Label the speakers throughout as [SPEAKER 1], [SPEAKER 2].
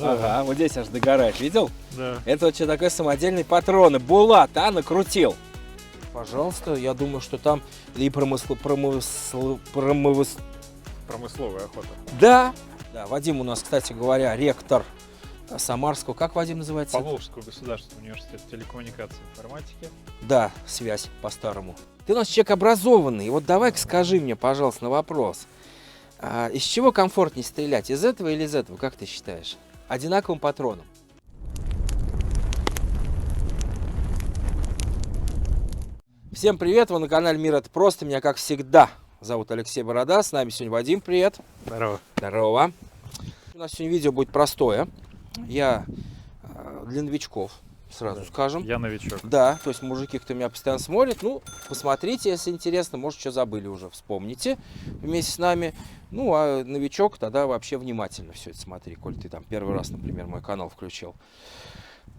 [SPEAKER 1] Да.
[SPEAKER 2] Ага, вот здесь аж догорает, видел?
[SPEAKER 1] Да.
[SPEAKER 2] Это вот что такое самодельные патроны. Булат, а, накрутил. Пожалуйста, я думаю, что там и
[SPEAKER 1] Промысловая охота.
[SPEAKER 2] Да. Да, Вадим у нас, кстати говоря, ректор Самарского. Как Вадим называется?
[SPEAKER 1] Поволжского государственного университета телекоммуникации и информатики.
[SPEAKER 2] Да, связь по-старому. Ты у нас человек образованный. И вот давай-ка скажи мне, пожалуйста, на вопрос. Из чего комфортнее стрелять? Из этого или из этого? Как ты считаешь? Одинаковым патроном. Всем привет, вы на канале Мир это просто. Меня, как всегда, зовут Алексей Борода. С нами сегодня Вадим, привет.
[SPEAKER 1] Здорово.
[SPEAKER 2] Здорово. У нас сегодня видео будет простое. Я для новичков, сразу скажем.
[SPEAKER 1] Я новичок.
[SPEAKER 2] Да, то есть мужики, кто меня постоянно смотрит, ну, посмотрите, если интересно, может, что забыли уже, вспомните вместе с нами. Ну, а новичок тогда вообще внимательно все это смотри, коль ты там первый раз, например, мой канал включил.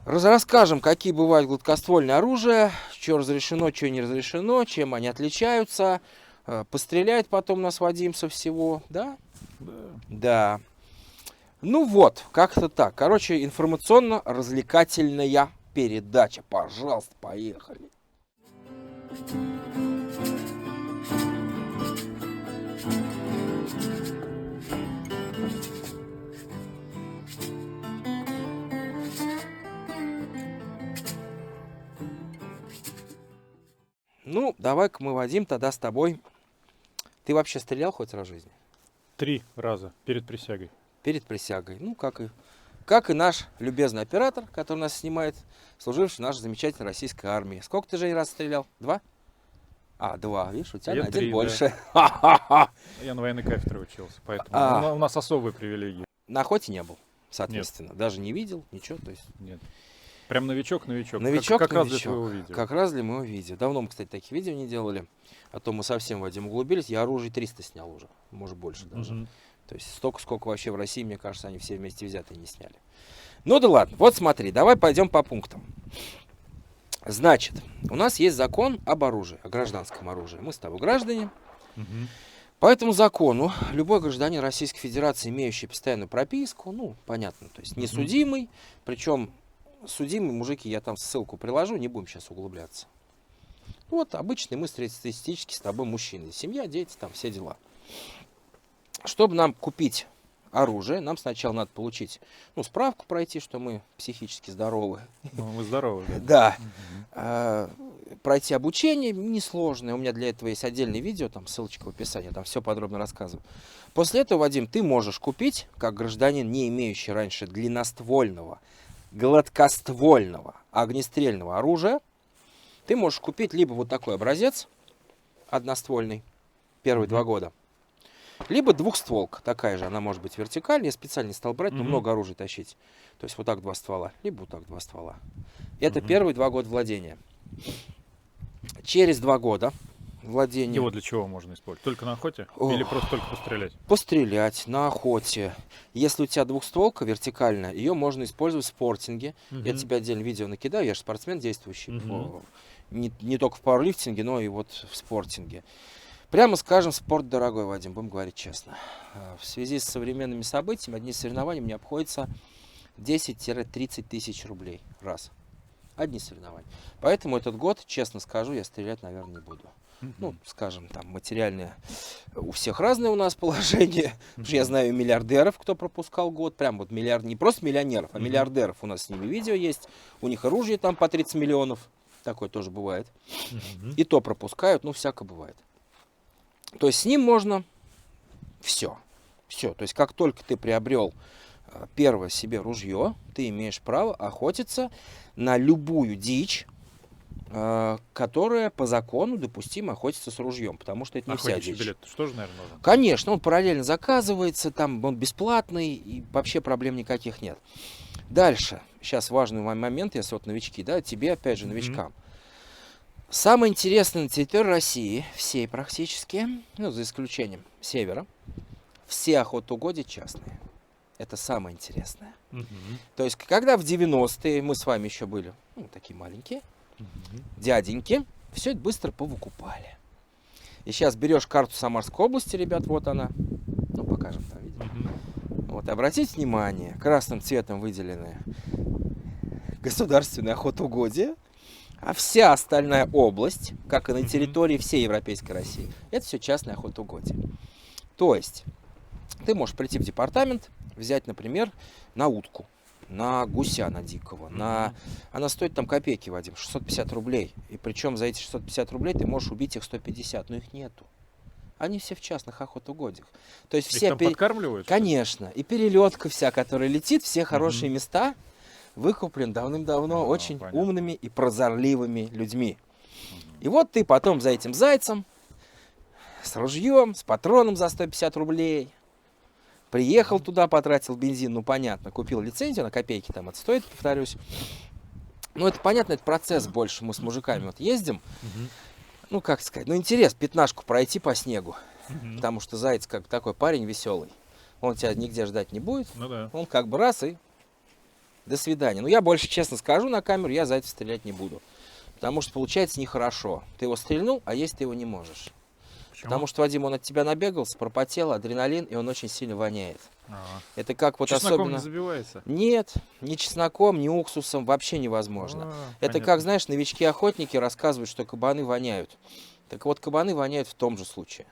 [SPEAKER 2] Расскажем, какие бывают гладкоствольные оружия, что разрешено, что не разрешено, чем они отличаются. Постреляет потом нас Вадим со всего, да? Да. Ну вот, как-то так. Короче, информационно-развлекательная передача. Пожалуйста, поехали. Ну, давай-ка мы, Вадим, тогда с тобой. Ты вообще стрелял хоть раз в жизни?
[SPEAKER 1] 3 раза перед присягой.
[SPEAKER 2] Перед присягой. Ну, как и наш любезный оператор, который нас снимает, служивший в нашей замечательной российской армии. Сколько ты же раз стрелял? 2? 2. Видишь, у тебя
[SPEAKER 1] Я
[SPEAKER 2] на 1
[SPEAKER 1] 3,
[SPEAKER 2] больше.
[SPEAKER 1] Я на военной кафедре учился, поэтому у нас особые привилегии.
[SPEAKER 2] На охоте не был, соответственно. Нет. Даже не видел, ничего. То есть...
[SPEAKER 1] Нет. Прям новичок.
[SPEAKER 2] Новичок,
[SPEAKER 1] как раз для твоего видео.
[SPEAKER 2] Как раз для моего видео. Давно мы, кстати, такие видео не делали. А то мы совсем, Вадим, углубились. Я оружие 300 снял уже. Может, больше даже. То есть столько, сколько вообще в России, мне кажется, они все вместе взятые не сняли. Ну да ладно. Вот смотри, давай пойдем по пунктам. Значит, у нас есть закон об оружии, о гражданском оружии. Мы с тобой граждане. По этому закону любой гражданин Российской Федерации, имеющий постоянную прописку, ну, понятно, то есть не судимый, причем судимые мужики, я там ссылку приложу, не будем сейчас углубляться. Вот обычный мы статистически с тобой мужчины. Семья, дети, там все дела. Чтобы нам купить оружие, нам сначала надо получить, ну, справку пройти, что мы психически здоровы.
[SPEAKER 1] Ну, мы здоровы,
[SPEAKER 2] да. Да. Пройти обучение несложное. У меня для этого есть отдельное видео, там ссылочка в описании, там все подробно рассказываю. После этого, Вадим, ты можешь купить, как гражданин, не имеющий раньше длинноствольного, гладкоствольного огнестрельного оружия, ты можешь купить либо вот такой образец одноствольный, первые 2 года, либо двухстволка, такая же, она может быть вертикальная, я специально не стал брать, но много оружия тащить. То есть вот так 2 ствола, либо вот так 2 ствола. Это первые 2 года владения. Через 2 года владения...
[SPEAKER 1] Его для чего можно использовать? Только на охоте? Или просто только пострелять?
[SPEAKER 2] Пострелять на охоте. Если у тебя двухстволка вертикальная, ее можно использовать в спортинге. Я тебе отдельно видео накидаю, я же спортсмен действующий. Не только в пауэрлифтинге, но и вот в спортинге. Прямо скажем, спорт дорогой, Вадим, будем говорить честно. В связи с современными событиями, одни соревнования мне обходятся 10-30 тысяч рублей раз. Одни соревнования. Поэтому этот год, честно скажу, я стрелять, наверное, не буду. Ну, скажем, там материальное у всех разное у нас положение. Потому что я знаю миллиардеров, кто пропускал год. Прям вот миллиард, не просто миллионеров, а миллиардеров. У нас с ними видео есть. У них оружие там по 30 миллионов. Такое тоже бывает. И то пропускают, ну, всяко бывает. То есть с ним можно все. Все. То есть как только ты приобрел первое себе ружье, ты имеешь право охотиться на любую дичь, которая по закону допустимо охотиться с ружьем, потому что это не вся дичь.
[SPEAKER 1] Билет что же, наверное, нужен?
[SPEAKER 2] Конечно, он параллельно заказывается, там он бесплатный, и вообще проблем никаких нет. Дальше, сейчас важный момент, если вот новички, да, тебе опять же новичкам. Самое интересное на территории России, всей практически, ну, за исключением севера, все охотугодия частные. Это самое интересное. То есть, когда в 90-е мы с вами еще были, ну, такие маленькие, дяденьки, все это быстро повыкупали. И сейчас берешь карту Самарской области, ребят, вот она. Ну, покажем там видео. Вот, обратите внимание, красным цветом выделены государственные охотугодия, а вся остальная область, как и на территории всей Европейской России, это все частные охотугодия. То есть ты можешь прийти в департамент, взять, например, на утку, на гуся, на дикого, она стоит там копейки, Вадим, 650 рублей. И причем за эти 650 рублей ты можешь убить их 150, но их нету. Они все в частных охотугодиях. То есть
[SPEAKER 1] Их
[SPEAKER 2] все
[SPEAKER 1] там подкармливают?
[SPEAKER 2] Конечно. И перелетка вся, которая летит, все хорошие места выкуплен давным-давно очень
[SPEAKER 1] понятно.
[SPEAKER 2] умными и прозорливыми людьми. И вот ты потом за этим зайцем, с ружьем, с патроном за 150 рублей, приехал туда, потратил бензин, ну понятно, купил лицензию, на копейки там это стоит, повторюсь. Ну это понятно, это процесс больше, мы с мужиками вот ездим. Ну как сказать, ну интерес, пятнашку пройти по снегу. Потому что заяц как бы такой парень веселый. Он тебя нигде ждать не будет.
[SPEAKER 1] Ну да.
[SPEAKER 2] Он как бы раз и до свидания. Но я больше честно скажу на камеру, я зайца стрелять не буду. Потому что получается нехорошо. Ты его стрельнул, а есть ты его не можешь.
[SPEAKER 1] Почему?
[SPEAKER 2] Потому что, Вадим, он от тебя набегался, пропотел, адреналин, и он очень сильно воняет.
[SPEAKER 1] Ага.
[SPEAKER 2] Это как вот
[SPEAKER 1] Чесноком
[SPEAKER 2] особенно...
[SPEAKER 1] не забивается?
[SPEAKER 2] Нет, ни чесноком, ни уксусом вообще невозможно. Это
[SPEAKER 1] понятно.
[SPEAKER 2] как, знаешь, новички-охотники рассказывают, что кабаны воняют. Так вот, кабаны воняют в том же случае.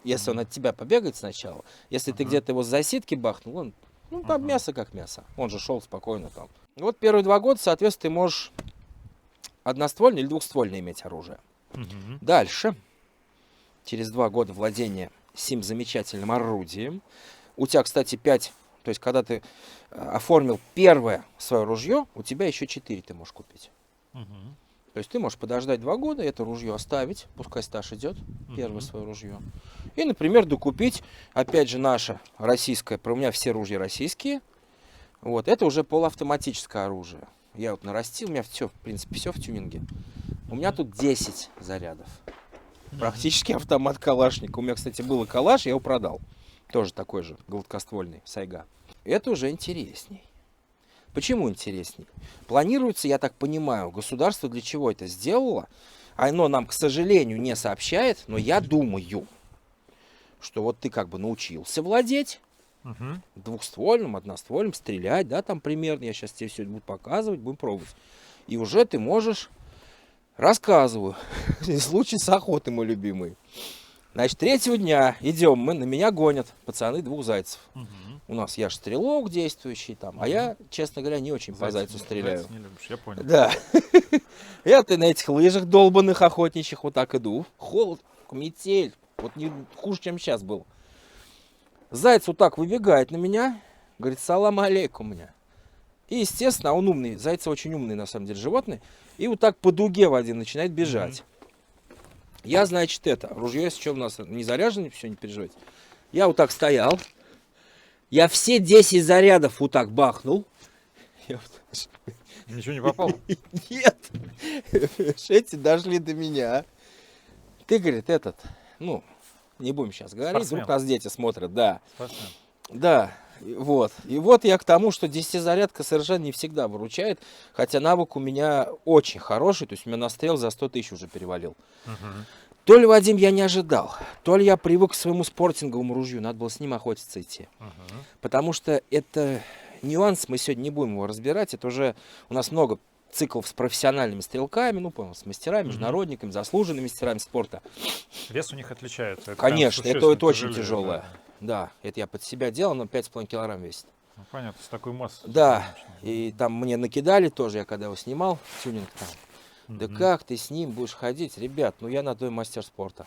[SPEAKER 2] Если он от тебя побегает сначала, если ты где-то его с засидки бахнул, он, ну, там мясо как мясо. Он же шел спокойно там. Вот первые 2 года, соответственно, ты можешь одноствольное или двухствольное иметь оружие. Дальше, через 2 года владения сим замечательным орудием, у тебя, кстати, 5, то есть когда ты оформил первое свое ружье, у тебя еще 4 ты можешь купить. То есть ты можешь подождать 2 года, это ружье оставить, пускай стаж идет, первое свое ружье. И, например, докупить, опять же, наше российское, у меня все ружья российские, вот, это уже полуавтоматическое оружие. Я вот нарастил, у меня все, в принципе, все в тюнинге. У меня тут 10 зарядов. Практически автомат Калашникова. У меня, кстати, был и Калаш, я его продал. Тоже такой же, гладкоствольный, Сайга. Это уже интересней. Почему интересней? Планируется, я так понимаю, государство для чего это сделало? Оно нам, к сожалению, не сообщает, но я думаю, что вот ты как бы научился владеть двухствольным, одноствольным, стрелять, да, там примерно. Я сейчас тебе все буду показывать, будем пробовать. И уже ты можешь, рассказываю, случай с охоты, мой любимый. Значит, 3-го дня идем мы, на меня гонят пацаны 2 зайцев. У нас я ж стрелок действующий там, а я, честно говоря, не очень по зайцу стреляю.
[SPEAKER 1] Зайца не любишь, я понял.
[SPEAKER 2] Да. Я-то на этих лыжах долбанных охотничьих вот так иду. Холод, метель. Вот не хуже, чем сейчас был. Заяц вот так выбегает на меня, говорит, салам алейкум у меня. И, естественно, он умный, зайцы очень умные, на самом деле, животные. И вот так по дуге, Вадим, начинает бежать. Я, значит, ружье, если что, у нас не заряжено, все, не переживайте. Я вот так стоял. Я все 10 зарядов вот так бахнул.
[SPEAKER 1] Ничего не попало?
[SPEAKER 2] Нет. Эти дошли до меня. Ты, говорит, ну, не будем сейчас говорить,
[SPEAKER 1] Спортсмен.
[SPEAKER 2] вдруг нас дети смотрят, да.
[SPEAKER 1] Спортсмен.
[SPEAKER 2] Да, вот. И вот я к тому, что 10-зарядка совершенно не всегда выручает, хотя навык у меня очень хороший, то есть у меня настрел за 100 тысяч уже перевалил. То ли, Вадим, я не ожидал, то ли я привык к своему спортинговому ружью, надо было с ним охотиться идти. Потому что это нюанс, мы сегодня не будем его разбирать, это уже у нас много циклов с профессиональными стрелками, ну, понял, с мастерами, международниками, заслуженными мастерами спорта.
[SPEAKER 1] Вес у них отличается. Это
[SPEAKER 2] Конечно,
[SPEAKER 1] прям
[SPEAKER 2] это очень
[SPEAKER 1] тяжелее,
[SPEAKER 2] тяжелое. Да, это я под себя делал, но 5,5 килограмм весит.
[SPEAKER 1] Ну, понятно, с такой массой.
[SPEAKER 2] Да, и там мне накидали тоже, я когда его снимал, тюнинг там. Да как ты с ним будешь ходить? Ребят, ну я на то и мастер спорта.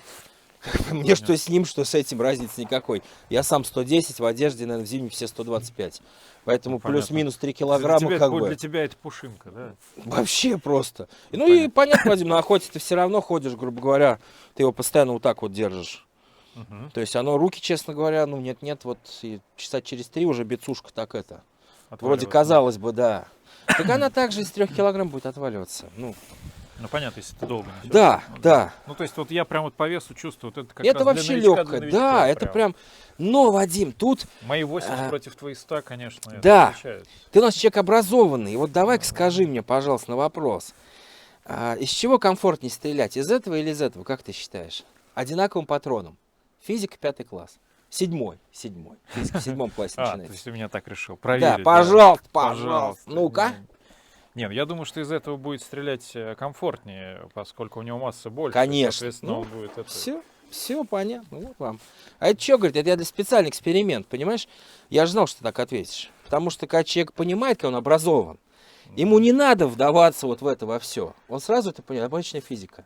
[SPEAKER 2] Мне что с ним, что с этим разницы никакой. Я сам 110, в одежде, наверное, в зимней все 125. Поэтому плюс-минус 3 килограмма
[SPEAKER 1] для тебя,
[SPEAKER 2] как бы.
[SPEAKER 1] Для тебя это пушинка, да?
[SPEAKER 2] Вообще просто. Ну и понятно, Вадим, на охоте ты все равно ходишь, грубо говоря, ты его постоянно вот так вот держишь. То есть оно, руки, честно говоря, ну нет-нет, вот и часа через 3 уже бицушка так это. Вроде казалось бы, да. Так она также из 3 килограмм будет отваливаться. Ну
[SPEAKER 1] понятно, если ты долго несешь.
[SPEAKER 2] да, да.
[SPEAKER 1] Ну, то есть вот я прям вот по весу чувствую, вот это как
[SPEAKER 2] Это
[SPEAKER 1] раз
[SPEAKER 2] вообще
[SPEAKER 1] для новичка,
[SPEAKER 2] легкое, да, это прям. Но, Вадим, тут
[SPEAKER 1] Мои 80 против твои 100, конечно, это
[SPEAKER 2] да.
[SPEAKER 1] отличается.
[SPEAKER 2] Ты у нас человек образованный. И вот давай-ка скажи мне, пожалуйста, на вопрос. Из чего комфортнее стрелять? Из этого или из этого? Как ты считаешь? Одинаковым патроном. Физика 5 класс. Седьмой. Физика в 7 классе
[SPEAKER 1] То
[SPEAKER 2] начинается.
[SPEAKER 1] есть ты меня так решил.
[SPEAKER 2] Да,
[SPEAKER 1] Проверить.
[SPEAKER 2] пожалуйста. Ну-ка.
[SPEAKER 1] Нет, я думаю, что из этого будет стрелять комфортнее, поскольку у него масса больше.
[SPEAKER 2] Конечно.
[SPEAKER 1] Соответственно,
[SPEAKER 2] Ну,
[SPEAKER 1] он будет это...
[SPEAKER 2] Все понятно, вот вам. А это что, говорит, это я для специальный эксперимент, понимаешь? Я же знал, что ты так ответишь. Потому что когда человек понимает, как он образован, ему не надо вдаваться вот в это во все. Он сразу это понимает, обычная физика.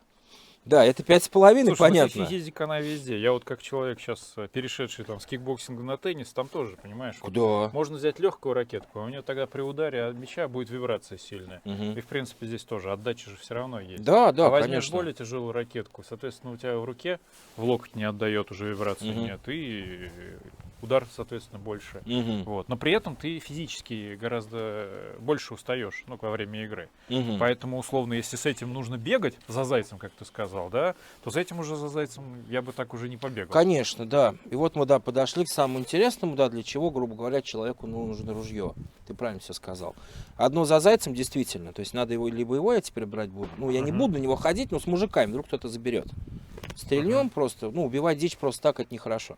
[SPEAKER 2] Да, это 5,5,
[SPEAKER 1] Слушай,
[SPEAKER 2] понятно.
[SPEAKER 1] физика, она везде. Я вот как человек сейчас перешедший там с кикбоксинга на теннис, там тоже, понимаешь? Вот
[SPEAKER 2] Да.
[SPEAKER 1] можно взять легкую ракетку, а у нее тогда при ударе от мяча будет вибрация сильная.
[SPEAKER 2] Мгм.
[SPEAKER 1] И в принципе здесь тоже отдача же все равно есть.
[SPEAKER 2] Да,
[SPEAKER 1] а возьмешь
[SPEAKER 2] конечно.
[SPEAKER 1] более тяжелую ракетку, соответственно, у тебя в руке в локоть не отдает, уже вибрации
[SPEAKER 2] Мгм.
[SPEAKER 1] нет, и удар, соответственно, больше.
[SPEAKER 2] Мгм.
[SPEAKER 1] Вот. Но при этом ты физически гораздо больше устаешь, ну, во время игры.
[SPEAKER 2] Мгм.
[SPEAKER 1] Поэтому, условно, если с этим нужно бегать за зайцем, как ты сказал, да, то за этим уже за зайцем я бы так уже не побегал.
[SPEAKER 2] Конечно, да. И вот мы, да, подошли к самому интересному, да, для чего, грубо говоря, человеку нужно ружье. Ты правильно все сказал. Одно за зайцем, действительно. То есть надо его, либо его я теперь брать буду. Ну, я не буду на него ходить, но с мужиками, вдруг кто-то заберет. Стрельнем просто, ну, убивать дичь просто так, это нехорошо.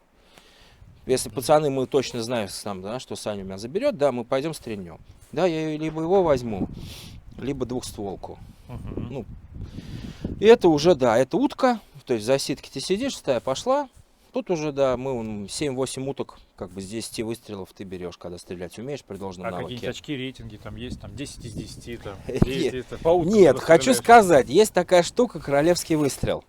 [SPEAKER 2] Если пацаны, мы точно знаем, да, что Саня меня заберет, да, мы пойдем стрельнем. Да, я либо его возьму, либо двухстволку. Ну, и это уже, да, это утка. То есть за ситки ты сидишь, стая пошла. Тут уже, да, мы 7-8 уток, как бы с 10 выстрелов ты берешь, когда стрелять умеешь при должном навыке.
[SPEAKER 1] Какие-нибудь очки, рейтинги там есть, там 10 из 10, там,
[SPEAKER 2] Нет.
[SPEAKER 1] 10, по уткам
[SPEAKER 2] Нет,
[SPEAKER 1] туда
[SPEAKER 2] хочу
[SPEAKER 1] стреляешь.
[SPEAKER 2] сказать, есть такая штука, королевский выстрел.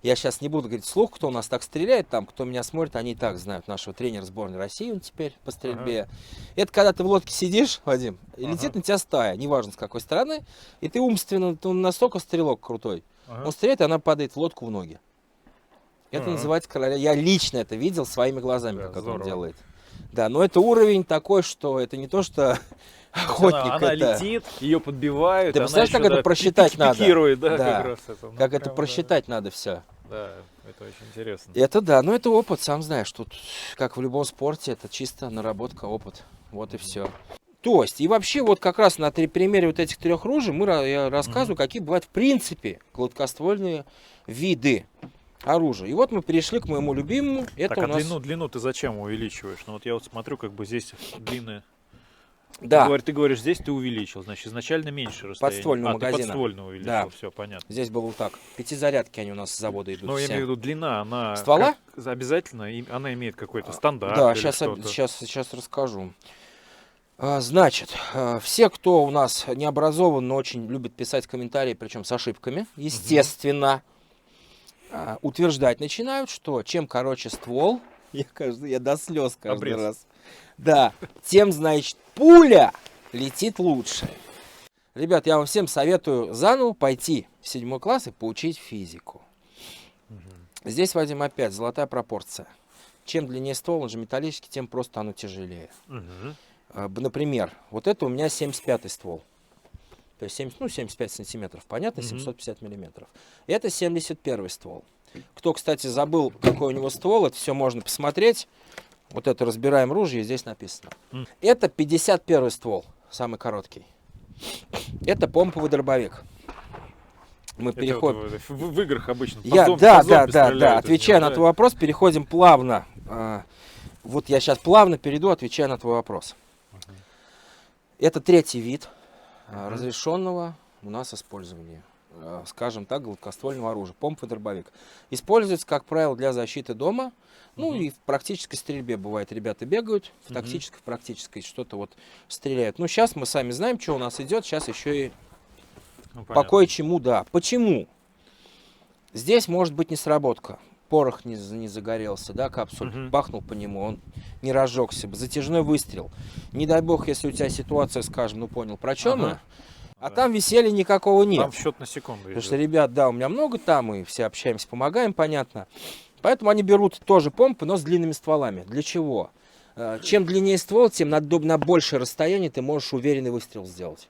[SPEAKER 2] Я сейчас не буду говорить вслух, кто у нас так стреляет, там, кто меня смотрит, они и так знают нашего тренера сборной России, он теперь по стрельбе. Это когда ты в лодке сидишь, Вадим, и летит на тебя стая, неважно с какой стороны, и ты умственно, ты настолько стрелок крутой, он стреляет, и она падает в лодку в ноги. Это называется короля. Я лично это видел своими глазами,
[SPEAKER 1] Да,
[SPEAKER 2] как
[SPEAKER 1] здорово.
[SPEAKER 2] он делает. Да, но это уровень такой, что это не то, что охотник,
[SPEAKER 1] Она
[SPEAKER 2] это...
[SPEAKER 1] летит, ее подбивают.
[SPEAKER 2] Ты
[SPEAKER 1] она
[SPEAKER 2] представляешь,
[SPEAKER 1] еще,
[SPEAKER 2] как это
[SPEAKER 1] да,
[SPEAKER 2] просчитать надо?
[SPEAKER 1] пикирует, да,
[SPEAKER 2] Да.
[SPEAKER 1] как раз это. Ну,
[SPEAKER 2] Как это
[SPEAKER 1] прям,
[SPEAKER 2] просчитать надо все.
[SPEAKER 1] Да, это очень интересно.
[SPEAKER 2] Это да, но это опыт, сам знаешь, тут, как в любом спорте, это чисто наработка, опыт. Вот и все. То есть, и вообще, вот как раз на примере вот этих 3 ружей я рассказываю, какие бывают в принципе гладкоствольные виды оружия. И вот мы перешли к моему любимому. Это
[SPEAKER 1] Так,
[SPEAKER 2] у нас...
[SPEAKER 1] длину ты зачем увеличиваешь? Ну вот я вот смотрю, как бы здесь длинная.
[SPEAKER 2] Да,
[SPEAKER 1] Ты говоришь, здесь ты увеличил, значит, изначально меньше расстояние.
[SPEAKER 2] Подствольного
[SPEAKER 1] ты
[SPEAKER 2] магазина.
[SPEAKER 1] подствольно увеличил,
[SPEAKER 2] Да.
[SPEAKER 1] все понятно.
[SPEAKER 2] здесь было вот так. 5-зарядки они у нас с завода идут.
[SPEAKER 1] Но я
[SPEAKER 2] все.
[SPEAKER 1] имею в виду длина, она
[SPEAKER 2] Ствола?
[SPEAKER 1] обязательно, она имеет какой-то стандарт.
[SPEAKER 2] Да,
[SPEAKER 1] или что-то.
[SPEAKER 2] сейчас расскажу. Значит, все, кто у нас не образован, но очень любит писать комментарии, причем с ошибками, естественно, утверждать начинают, что чем короче ствол, я до слез каждый
[SPEAKER 1] Обрез.
[SPEAKER 2] раз, да, тем, значит, пуля летит лучше. Ребят, я вам всем советую заново пойти в 7 класс и поучить физику. Здесь, Вадим, опять золотая пропорция. Чем длиннее ствол, он же металлический, тем просто оно тяжелее. Например, вот это у меня 75-й ствол. То есть 75 сантиметров, понятно, 750 миллиметров. Это 71-й ствол. Кто, кстати, забыл, какой у него ствол, это все можно посмотреть. Вот это разбираем ружье, здесь написано. Это 51-й ствол, самый короткий. Это помповый дробовик. Мы
[SPEAKER 1] Это
[SPEAKER 2] переходим...
[SPEAKER 1] вот в играх обычно.
[SPEAKER 2] Да, отвечая на твой вопрос, переходим плавно. Вот я сейчас плавно перейду, отвечая на твой вопрос. Это 3-й вид разрешенного у нас использования, скажем так, гладкоствольного оружия, помповый дробовик. Используется, как правило, для защиты дома, ну и в практической стрельбе бывает, ребята бегают, в тактической, в практической что-то вот стреляют. Ну, сейчас мы сами знаем, что у нас идет, сейчас еще и по кое-чему, да. Почему? Здесь может быть несработка. Порох не загорелся, да, капсуль, бахнул по нему, он не разжегся, затяжной выстрел. Не дай бог, если у тебя ситуация, скажем, ну понял, про чем мы, а там веселья никакого нет.
[SPEAKER 1] Там счет на секунду
[SPEAKER 2] Потому
[SPEAKER 1] идет.
[SPEAKER 2] что, ребят, да, у меня много там, мы все общаемся, помогаем, понятно. Поэтому они берут тоже помпы, но с длинными стволами. Для чего? Чем длиннее ствол, тем на большее расстояние ты можешь уверенный выстрел сделать.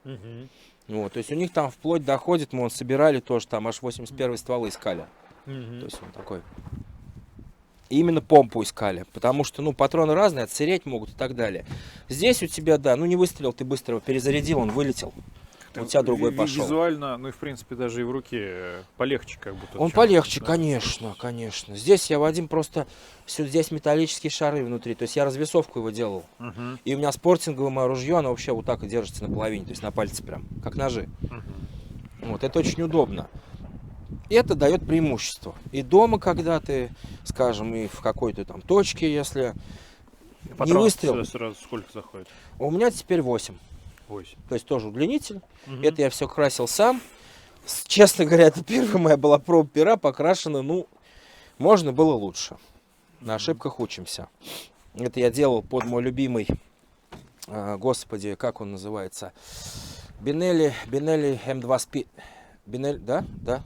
[SPEAKER 2] Вот, то есть у них там вплоть доходит, мы собирали тоже, там аж 81-й стволы искали. То есть он такой. И именно помпу искали, потому что, ну, патроны разные, отсыреть могут и так далее. Здесь у тебя, да, ну не выстрелил, ты быстро его перезарядил, он вылетел. у тебя другой пошел.
[SPEAKER 1] Визуально, ну и в принципе даже и в руке полегче как будто.
[SPEAKER 2] Он
[SPEAKER 1] чем-
[SPEAKER 2] полегче,
[SPEAKER 1] да.
[SPEAKER 2] конечно, конечно. Здесь я, Вадим, просто... Здесь металлические шары внутри. То есть я развесовку его делал.
[SPEAKER 1] Мгм,
[SPEAKER 2] И у меня спортинговое мое ружье, оно вообще вот так и держится на половине. То есть на пальце прям, как ножи.
[SPEAKER 1] мгм.
[SPEAKER 2] Вот, это очень удобно. И это дает преимущество. И дома, когда ты, скажем, и в какой-то там точке, если
[SPEAKER 1] И
[SPEAKER 2] не
[SPEAKER 1] патронов
[SPEAKER 2] выстрел...
[SPEAKER 1] сюда сразу сколько заходит?
[SPEAKER 2] У меня теперь 8.
[SPEAKER 1] 8.
[SPEAKER 2] То есть тоже удлинитель.
[SPEAKER 1] Мгм.
[SPEAKER 2] Это я все красил сам. Честно говоря, это первая моя была проба пера, покрашена, ну, можно было лучше. На ошибках учимся. Это я делал под мой любимый, господи, как он называется, Бинелли М2 Speed. Бинелли, да,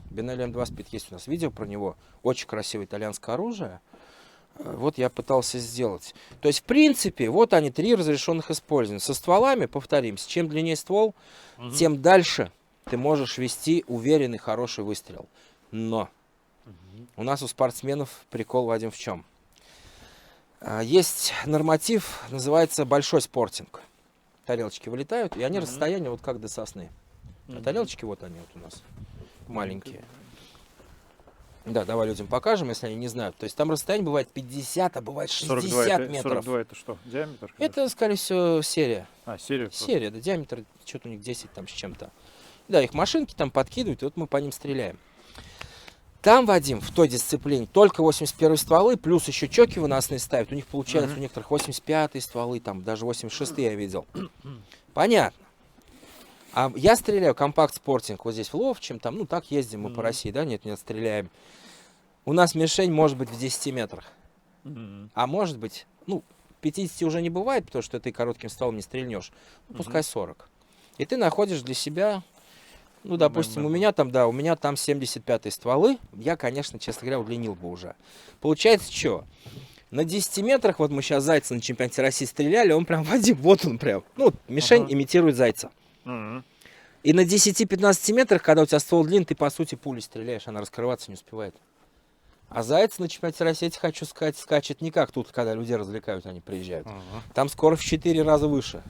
[SPEAKER 2] Бинелли М2 Speed, есть у нас видео про него. Очень красивое итальянское оружие. Вот я пытался сделать. То есть, в принципе, вот они, 3 разрешенных использования. Со стволами, повторимся, чем длиннее ствол,
[SPEAKER 1] Мгм.
[SPEAKER 2] тем дальше ты можешь вести уверенный, хороший выстрел. Но
[SPEAKER 1] Мгм.
[SPEAKER 2] у нас у спортсменов прикол, Вадим, в чем? Есть норматив, называется большой спортинг. Тарелочки вылетают, и они
[SPEAKER 1] Мгм.
[SPEAKER 2] расстояние вот как до сосны. А
[SPEAKER 1] Мгм.
[SPEAKER 2] тарелочки вот они вот у нас, маленькие. Да, давай людям покажем, если они не знают. То есть там расстояние бывает 50, а бывает 60 метров.
[SPEAKER 1] 42 это что? Диаметр?
[SPEAKER 2] Это, скорее всего, серия.
[SPEAKER 1] серия. просто.
[SPEAKER 2] Серия, да, диаметр что-то у них 10 там с чем-то. Да, их машинки там подкидывают, и вот мы по ним стреляем. Там, Вадим, в той дисциплине только 81 стволы, плюс еще чоки выносные ставят. У них получается
[SPEAKER 1] Мгм.
[SPEAKER 2] у некоторых 85 стволы, там даже 86 я видел. Понятно. А я стреляю компакт-спортинг вот здесь в Ловчем, там, ну так ездим мы по
[SPEAKER 1] Мгм.
[SPEAKER 2] России, да, нет, стреляем. У нас мишень может быть в 10 метрах,
[SPEAKER 1] Мгм.
[SPEAKER 2] а может быть, ну, 50 уже не бывает, потому что ты коротким стволом не стрельнешь, ну, пускай
[SPEAKER 1] Мгм.
[SPEAKER 2] 40. И ты находишь для себя, ну, допустим, у меня там 75 стволы, я, конечно, честно говоря, удлинил бы уже. Получается, что? На 10 метрах, вот мы сейчас зайца на чемпионате России стреляли, он прям, Вадим, вот он прям, ну, мишень
[SPEAKER 1] Ага.
[SPEAKER 2] имитирует зайца.
[SPEAKER 1] Мгм.
[SPEAKER 2] И на 10-15 метрах, когда у тебя ствол длинный, ты, по сути, пулей стреляешь, она раскрываться не успевает. А заяц на чемпионате России, я тебе хочу сказать, скачет не как тут, когда людей развлекают, они приезжают.
[SPEAKER 1] Ага.
[SPEAKER 2] Там скорость в 4 раза выше.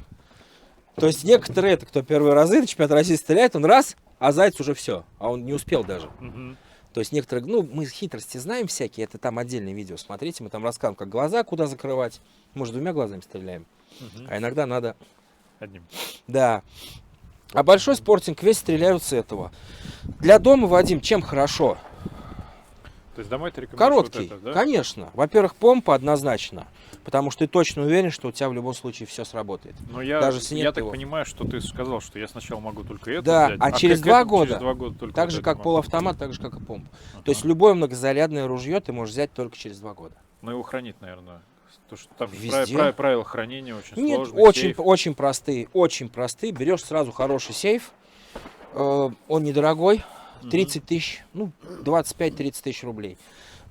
[SPEAKER 2] То есть некоторые, это кто первые разы на чемпионат России стреляет, он раз, а заяц уже все, а он не успел даже.
[SPEAKER 1] Мгм.
[SPEAKER 2] То есть некоторые, ну, мы хитрости знаем всякие, это там отдельное видео, смотрите, мы там рассказываем, как глаза куда закрывать. Может, 2 глазами стреляем,
[SPEAKER 1] Мгм.
[SPEAKER 2] а иногда надо,
[SPEAKER 1] Одним.
[SPEAKER 2] да. А большой спортинг весь стреляют с этого. Для дома, Вадим, чем хорошо?
[SPEAKER 1] То есть домой ты рекомендуешь
[SPEAKER 2] Короткий,
[SPEAKER 1] вот это, да?
[SPEAKER 2] конечно. Во-первых, помпа однозначно, потому что ты точно уверен, что у тебя в любом случае все сработает.
[SPEAKER 1] Но я,
[SPEAKER 2] Даже если нет
[SPEAKER 1] я так
[SPEAKER 2] его.
[SPEAKER 1] понимаю, что ты сказал, что я сначала могу только это
[SPEAKER 2] Да,
[SPEAKER 1] взять,
[SPEAKER 2] а через
[SPEAKER 1] к
[SPEAKER 2] 2
[SPEAKER 1] этому через
[SPEAKER 2] года
[SPEAKER 1] 2 года только
[SPEAKER 2] Так
[SPEAKER 1] вот
[SPEAKER 2] же,
[SPEAKER 1] это
[SPEAKER 2] как
[SPEAKER 1] могу.
[SPEAKER 2] полуавтомат, так же, как и помпа.
[SPEAKER 1] Ага.
[SPEAKER 2] То есть любое многозарядное ружье ты можешь взять только через 2 года.
[SPEAKER 1] Но его хранить, наверное. То, что там же
[SPEAKER 2] Везде.
[SPEAKER 1] правила хранения очень
[SPEAKER 2] Нет,
[SPEAKER 1] сложные.
[SPEAKER 2] очень,
[SPEAKER 1] сейф.
[SPEAKER 2] очень простые, очень простые. Берешь сразу хороший сейф, он недорогой, 30 тысяч, ну, 25-30 тысяч рублей.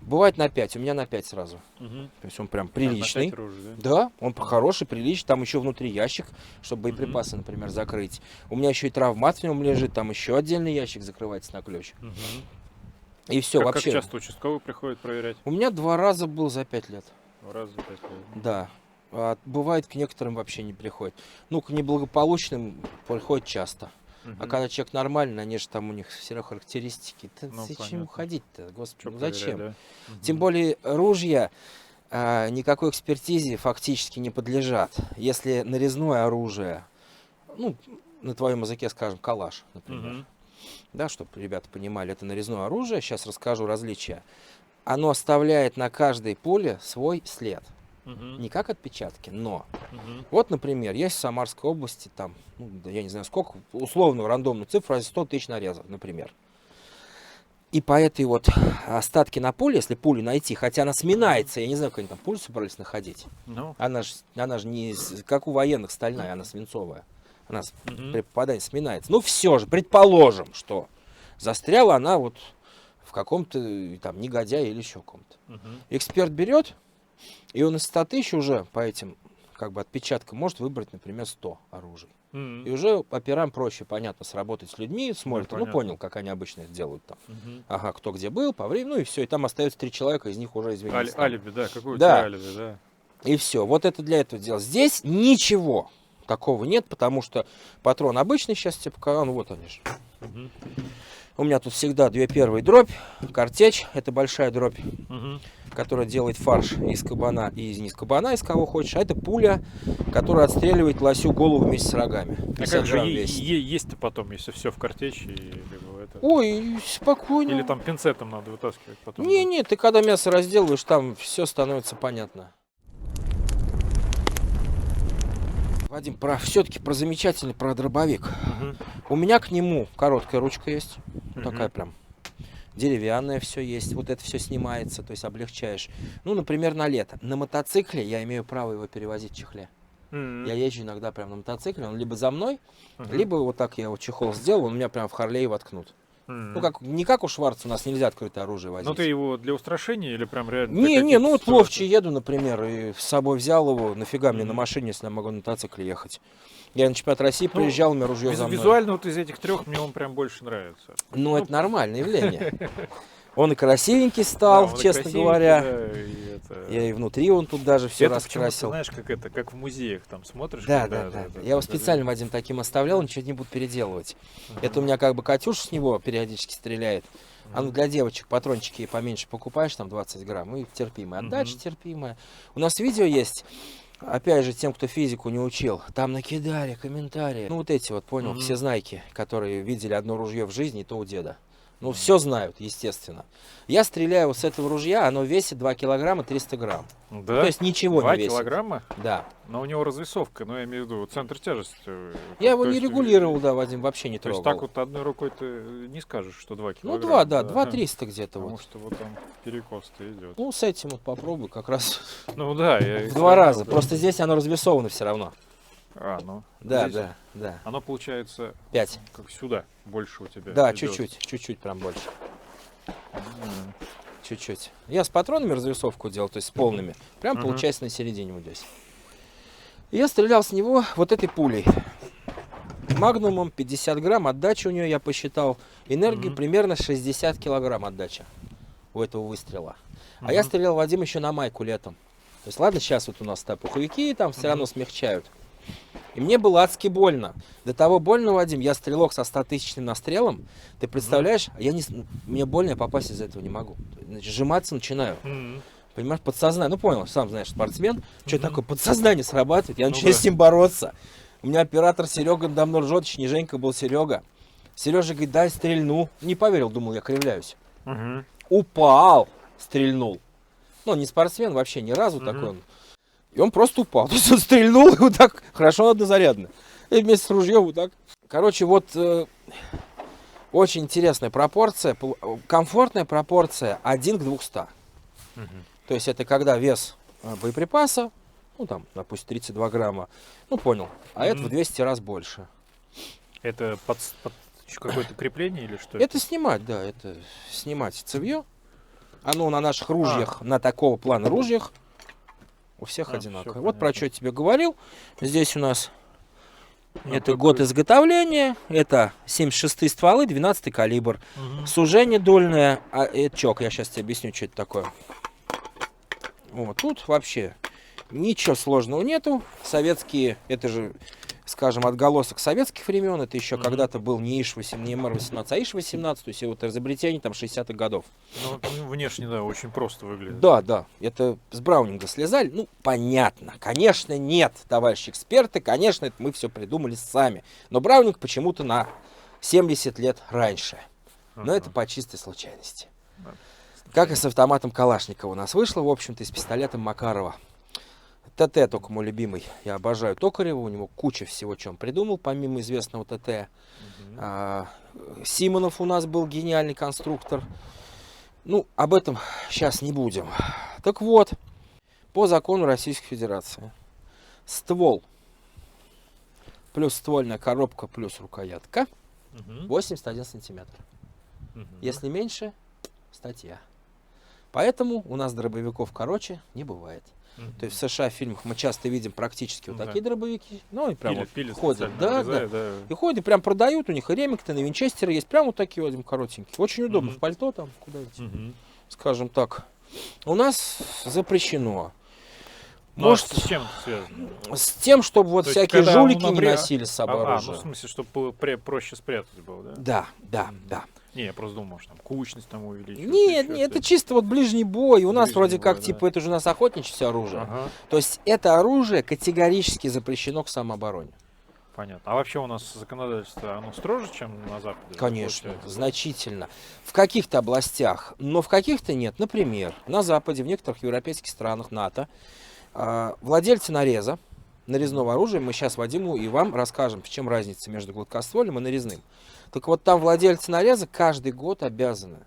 [SPEAKER 2] Бывает на 5, у меня на 5 сразу.
[SPEAKER 1] Мгм.
[SPEAKER 2] То есть он прям
[SPEAKER 1] На
[SPEAKER 2] приличный.
[SPEAKER 1] 5 ружей, да?
[SPEAKER 2] Да, он хороший, приличный. Там еще внутри ящик, чтобы боеприпасы, например, закрыть. У меня еще и травмат в нем лежит, там еще отдельный ящик закрывается на ключ.
[SPEAKER 1] Мгм.
[SPEAKER 2] И все,
[SPEAKER 1] Как
[SPEAKER 2] вообще.
[SPEAKER 1] часто участковый приходит проверять?
[SPEAKER 2] У меня 2 раза был за 5 лет.
[SPEAKER 1] Раз за 5 лет.
[SPEAKER 2] Да. А бывает, к некоторым вообще не приходит. Ну, к неблагополучным приходит часто. А
[SPEAKER 1] Мгм.
[SPEAKER 2] когда человек нормальный, они же там у них все равно характеристики. Да
[SPEAKER 1] Ну,
[SPEAKER 2] зачем
[SPEAKER 1] понятно.
[SPEAKER 2] уходить-то,
[SPEAKER 1] Чё
[SPEAKER 2] господи, ну
[SPEAKER 1] проверять,
[SPEAKER 2] зачем?
[SPEAKER 1] да?
[SPEAKER 2] Тем
[SPEAKER 1] Мгм.
[SPEAKER 2] более ружья никакой экспертизе фактически не подлежат. Если нарезное оружие, ну, на твоем языке, скажем, калаш, например,
[SPEAKER 1] Мгм.
[SPEAKER 2] да, чтобы ребята понимали, это нарезное оружие, сейчас расскажу различия. Оно оставляет на каждой пуле свой след.
[SPEAKER 1] Мгм.
[SPEAKER 2] Не как отпечатки, но.
[SPEAKER 1] Мгм.
[SPEAKER 2] Вот, например, есть в Самарской области, там, ну, да я не знаю сколько, условно рандомную цифру, 100 тысяч нарезов, например. И по этой вот остатке на пуле, если пулю найти, хотя она сминается, я не знаю, как они там пулю собрались находить.
[SPEAKER 1] Ну,
[SPEAKER 2] Она же не как у военных стальная, она свинцовая. Она
[SPEAKER 1] мгм.
[SPEAKER 2] при попадании сминается. Ну все же, предположим, что застряла она вот в каком-то там негодяе или еще ком-то.
[SPEAKER 1] Мгм.
[SPEAKER 2] Эксперт берет, и он из 100 тысяч уже по этим как бы отпечаткам может выбрать, например, 100 оружий.
[SPEAKER 1] Мгм.
[SPEAKER 2] И уже операм проще, понятно, сработать с людьми, смотрят, ну,
[SPEAKER 1] понятно.
[SPEAKER 2] понял, как они обычно это делают там.
[SPEAKER 1] Мгм.
[SPEAKER 2] Ага, кто где был, по времени, ну и все, и там остается 3 человека, из них уже извинились. там.
[SPEAKER 1] Алиби, да, какое у
[SPEAKER 2] Да.
[SPEAKER 1] тебя алиби, да?
[SPEAKER 2] И все, вот это для этого дело. Здесь ничего, такого нет, потому что патрон обычный сейчас, типа, ну вот они же.
[SPEAKER 1] Мгм.
[SPEAKER 2] У меня тут всегда 2 первые дробь, картечь, это большая дробь,
[SPEAKER 1] Мгм.
[SPEAKER 2] которая делает фарш из кабана и из кабана, из кого хочешь. А это пуля, которая отстреливает лосю голову вместе с рогами.
[SPEAKER 1] А
[SPEAKER 2] 50
[SPEAKER 1] как же
[SPEAKER 2] грамм весит.
[SPEAKER 1] есть-то потом, если все в картечи, либо это...
[SPEAKER 2] Ой, спокойно.
[SPEAKER 1] Или там пинцетом надо вытаскивать потом?
[SPEAKER 2] Не, ты когда мясо разделываешь, там все становится понятно. Вадим, все-таки про замечательный, про дробовик.
[SPEAKER 1] Мгм.
[SPEAKER 2] У меня к нему короткая ручка есть,
[SPEAKER 1] Мгм.
[SPEAKER 2] такая прям деревянная все есть, вот это все снимается, то есть облегчаешь. Ну, например, на лето. На мотоцикле я имею право его перевозить в чехле.
[SPEAKER 1] Мгм.
[SPEAKER 2] Я езжу иногда прям на мотоцикле, он либо за мной,
[SPEAKER 1] Мгм.
[SPEAKER 2] либо вот так я его чехол сделал, он меня прям в Харлей воткнут.
[SPEAKER 1] Мгм.
[SPEAKER 2] Ну, как, не как у Шварца, у нас нельзя открытое оружие возить.
[SPEAKER 1] Ну ты его для устрашения или прям реально? для
[SPEAKER 2] Не,
[SPEAKER 1] каких-то
[SPEAKER 2] ну вот в
[SPEAKER 1] ситуаций?
[SPEAKER 2] Ловче еду, например, и с собой взял его, нафига мне на
[SPEAKER 1] Мгм.
[SPEAKER 2] машине, если я могу на мотоцикле ехать. Я на чемпионат России
[SPEAKER 1] Ну,
[SPEAKER 2] приезжал, у меня ружье за мной.
[SPEAKER 1] Визуально вот из этих трех мне он прям больше нравится.
[SPEAKER 2] Ну, это нормальное явление. Он и красивенький стал,
[SPEAKER 1] Да, он и
[SPEAKER 2] честно
[SPEAKER 1] красивенький,
[SPEAKER 2] говоря.
[SPEAKER 1] да, и это...
[SPEAKER 2] Я и внутри он тут даже все
[SPEAKER 1] Это почему-то,
[SPEAKER 2] раскрасил.
[SPEAKER 1] знаешь, как это, как в музеях там смотришь.
[SPEAKER 2] Да,
[SPEAKER 1] когда-
[SPEAKER 2] да, да. Я его специально, Вадим, таким оставлял, ничего не буду переделывать.
[SPEAKER 1] Мгм.
[SPEAKER 2] Это у меня как бы Катюша с него периодически стреляет. А ну
[SPEAKER 1] Мгм.
[SPEAKER 2] для девочек патрончики поменьше покупаешь, там 20 грамм, и терпимая. Отдача
[SPEAKER 1] Мгм.
[SPEAKER 2] терпимая. У нас видео есть, опять же, тем, кто физику не учил. Там накидали комментарии. Ну вот эти вот, понял,
[SPEAKER 1] Мгм.
[SPEAKER 2] все знайки, которые видели одно ружье в жизни, и то у деда. Ну все знают, естественно. Я стреляю вот с этого ружья, оно весит 2 килограмма 300 грамм.
[SPEAKER 1] Да?
[SPEAKER 2] То есть ничего
[SPEAKER 1] 2
[SPEAKER 2] не весит.
[SPEAKER 1] килограмма?
[SPEAKER 2] Да.
[SPEAKER 1] Но у него развесовка, но я имею в виду центр тяжести.
[SPEAKER 2] Я его
[SPEAKER 1] То
[SPEAKER 2] не
[SPEAKER 1] есть,
[SPEAKER 2] регулировал, да, Вадим, вообще не
[SPEAKER 1] То есть
[SPEAKER 2] трогал.
[SPEAKER 1] так вот одной рукой ты не скажешь, что 2
[SPEAKER 2] Ну,
[SPEAKER 1] килограмма.
[SPEAKER 2] 2, да, 2 300 где-то
[SPEAKER 1] Потому
[SPEAKER 2] вот.
[SPEAKER 1] что вот там перекос-то идет.
[SPEAKER 2] Ну, с этим вот попробуй, как раз
[SPEAKER 1] Ну да, я и
[SPEAKER 2] в 2 раза.
[SPEAKER 1] сравнил, да.
[SPEAKER 2] Просто здесь оно развесовано все равно.
[SPEAKER 1] А, ну.
[SPEAKER 2] Да,
[SPEAKER 1] здесь
[SPEAKER 2] да, да.
[SPEAKER 1] Оно получается
[SPEAKER 2] 5.
[SPEAKER 1] как сюда, больше у тебя.
[SPEAKER 2] Да,
[SPEAKER 1] идет.
[SPEAKER 2] чуть-чуть прям больше.
[SPEAKER 1] М.
[SPEAKER 2] Чуть-чуть. Я с патронами развесовку делал, то есть с полными. Прям
[SPEAKER 1] Мгм.
[SPEAKER 2] получается на середине вот здесь. И я стрелял с него вот этой пулей. Магнумом 50 грамм, отдача у нее, я посчитал. Энергии
[SPEAKER 1] Мгм.
[SPEAKER 2] примерно 60 килограмм отдача у этого выстрела. А я
[SPEAKER 1] Мгм.
[SPEAKER 2] стрелял, Вадим, еще на майку летом. То есть, ладно, сейчас вот у нас пуховики там все равно смягчают. И мне было адски больно. До того больно, Вадим, я стрелок со 100-тысячным настрелом. Ты представляешь, а я не, мне больно, я попасть из этого не могу. Значит, сжиматься начинаю.
[SPEAKER 1] Мгм.
[SPEAKER 2] Понимаешь, подсознание. Ну, понял, сам знаешь, спортсмен. Что
[SPEAKER 1] Мгм.
[SPEAKER 2] такое? Подсознание срабатывает. Я
[SPEAKER 1] Ну
[SPEAKER 2] начинаю
[SPEAKER 1] да.
[SPEAKER 2] с ним бороться. У меня оператор Серега давно ржет, еще не Женька был, Серега. Сережа говорит, дай стрельну. Не поверил, думал, я кривляюсь.
[SPEAKER 1] Мгм.
[SPEAKER 2] Упал, стрельнул. Ну, он не спортсмен вообще, ни разу
[SPEAKER 1] Мгм.
[SPEAKER 2] такой он. И он просто упал. То есть он стрельнул, и вот так, хорошо, однозарядно. И вместе с ружьем вот так. Короче, вот очень интересная пропорция, комфортная пропорция 1 к 200.
[SPEAKER 1] Мгм.
[SPEAKER 2] То есть это когда вес боеприпаса, ну там, допустим, 32 грамма, ну понял, а это в
[SPEAKER 1] Мгм.
[SPEAKER 2] 200 раз больше.
[SPEAKER 1] Это под какое-то крепление или что?
[SPEAKER 2] Это снимать, да, это снимать цевье. Оно на наших ружьях, на такого плана ружьях, у всех
[SPEAKER 1] А,
[SPEAKER 2] одинаковое.
[SPEAKER 1] всё
[SPEAKER 2] Вот про
[SPEAKER 1] понятно.
[SPEAKER 2] что я тебе говорил. Здесь у нас
[SPEAKER 1] Ну,
[SPEAKER 2] это
[SPEAKER 1] такой-
[SPEAKER 2] год изготовления, это 76 стволы, 12 калибр.
[SPEAKER 1] Мгм.
[SPEAKER 2] Сужение дульное, а это чок, я сейчас тебе объясню, что это такое. Вот, тут вообще ничего сложного нету. Советские, это же, скажем, отголосок советских времен. Это еще
[SPEAKER 1] Мгм.
[SPEAKER 2] когда-то был не ИШ-18, не МР-18, а ИШ-18. То есть вот изобретение там 60-х годов.
[SPEAKER 1] Ну, вот, внешне, да, очень просто выглядит.
[SPEAKER 2] Да, да, это с Браунинга слезали. Ну, понятно. Конечно, нет, товарищи эксперты. Конечно, это мы все придумали сами. Но Браунинг почему-то на 70 лет раньше. Но
[SPEAKER 1] Ага.
[SPEAKER 2] это по чистой случайности.
[SPEAKER 1] Да.
[SPEAKER 2] Как и с автоматом Калашникова у нас вышло, в общем-то, и с пистолетом Макарова. ТТ только мой любимый. Я обожаю Токарева, у него куча всего, чем придумал, помимо известного ТТ.
[SPEAKER 1] Мгм.
[SPEAKER 2] Симонов у нас был гениальный конструктор. Ну, об этом сейчас не будем. Так вот, по закону Российской Федерации, ствол плюс ствольная коробка плюс рукоятка
[SPEAKER 1] Мгм.
[SPEAKER 2] 81 сантиметр.
[SPEAKER 1] Мгм.
[SPEAKER 2] Если меньше, статья. Поэтому у нас дробовиков короче не бывает.
[SPEAKER 1] Мгм.
[SPEAKER 2] То есть в США в фильмах мы часто видим практически вот
[SPEAKER 1] Да.
[SPEAKER 2] такие дробовики. Ну и прям вот
[SPEAKER 1] Пилят
[SPEAKER 2] ходят.
[SPEAKER 1] специально,
[SPEAKER 2] Да, да.
[SPEAKER 1] обрезают,
[SPEAKER 2] И ходят, и прям продают, у них и Ремингтон, и Винчестеры есть. Прям вот такие вот коротенькие. Очень удобно.
[SPEAKER 1] Мгм.
[SPEAKER 2] В пальто там куда-нибудь,
[SPEAKER 1] Мгм.
[SPEAKER 2] скажем так. У нас запрещено
[SPEAKER 1] Ну,
[SPEAKER 2] Может,
[SPEAKER 1] с чем это связано?
[SPEAKER 2] с тем, чтобы вот
[SPEAKER 1] То есть,
[SPEAKER 2] всякие
[SPEAKER 1] когда,
[SPEAKER 2] жулики
[SPEAKER 1] ну,
[SPEAKER 2] не
[SPEAKER 1] например,
[SPEAKER 2] носили с собой
[SPEAKER 1] ну,
[SPEAKER 2] оружие.
[SPEAKER 1] в смысле, чтобы проще спрятать было, да?
[SPEAKER 2] Да, да, да.
[SPEAKER 1] Не, я просто думал, что там кучность там увеличивается.
[SPEAKER 2] Нет,
[SPEAKER 1] еще
[SPEAKER 2] нет, это
[SPEAKER 1] что-то.
[SPEAKER 2] чисто вот ближний бой. У нас
[SPEAKER 1] Ближний
[SPEAKER 2] вроде как,
[SPEAKER 1] бой, да.
[SPEAKER 2] типа, это же у нас охотничье все оружие.
[SPEAKER 1] Ага,
[SPEAKER 2] То есть это оружие категорически запрещено к самообороне.
[SPEAKER 1] понятно. А вообще у нас законодательство, оно строже, чем на Западе?
[SPEAKER 2] Конечно,
[SPEAKER 1] получается, да?
[SPEAKER 2] значительно. В каких-то областях, но в каких-то нет. Например, на Западе, в некоторых европейских странах НАТО, владельцы нарезного оружия, мы сейчас Вадиму и вам расскажем, в чем разница между гладкоствольным и нарезным. Так вот, там владельцы нареза каждый год обязаны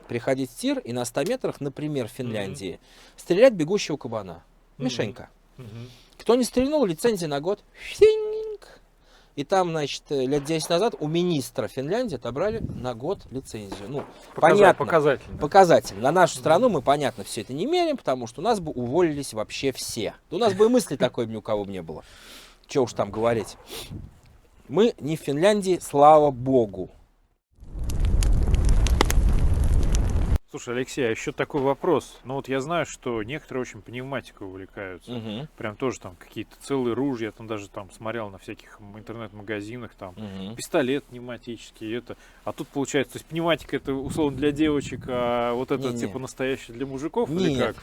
[SPEAKER 2] приходить в тир и на 100 метрах, например, в Финляндии, стрелять бегущего кабана. Мишенька.
[SPEAKER 1] Мгм.
[SPEAKER 2] Кто не стрельнул, лицензия на год. Финг. И там, значит, лет 10 назад у министра Финляндии отобрали на год лицензию. Ну, понятно.
[SPEAKER 1] Показательно.
[SPEAKER 2] Показательно. На нашу страну мы, понятно, все это не меряем, потому что у нас бы уволились вообще все. Да у нас бы и мысли такой ни у кого бы не было. Че уж там говорить. Мы не в Финляндии, слава богу.
[SPEAKER 1] Слушай, Алексей, а еще такой вопрос. Ну вот я знаю, что некоторые очень пневматикой увлекаются.
[SPEAKER 2] Мгм.
[SPEAKER 1] Прям тоже там какие-то целые ружья. Я там даже там смотрел на всяких интернет-магазинах. Там
[SPEAKER 2] Мгм.
[SPEAKER 1] пистолет пневматический. Это. А тут получается, то есть пневматика это условно для девочек, а вот это
[SPEAKER 2] Не-не.
[SPEAKER 1] типа настоящее для мужиков или
[SPEAKER 2] Нет.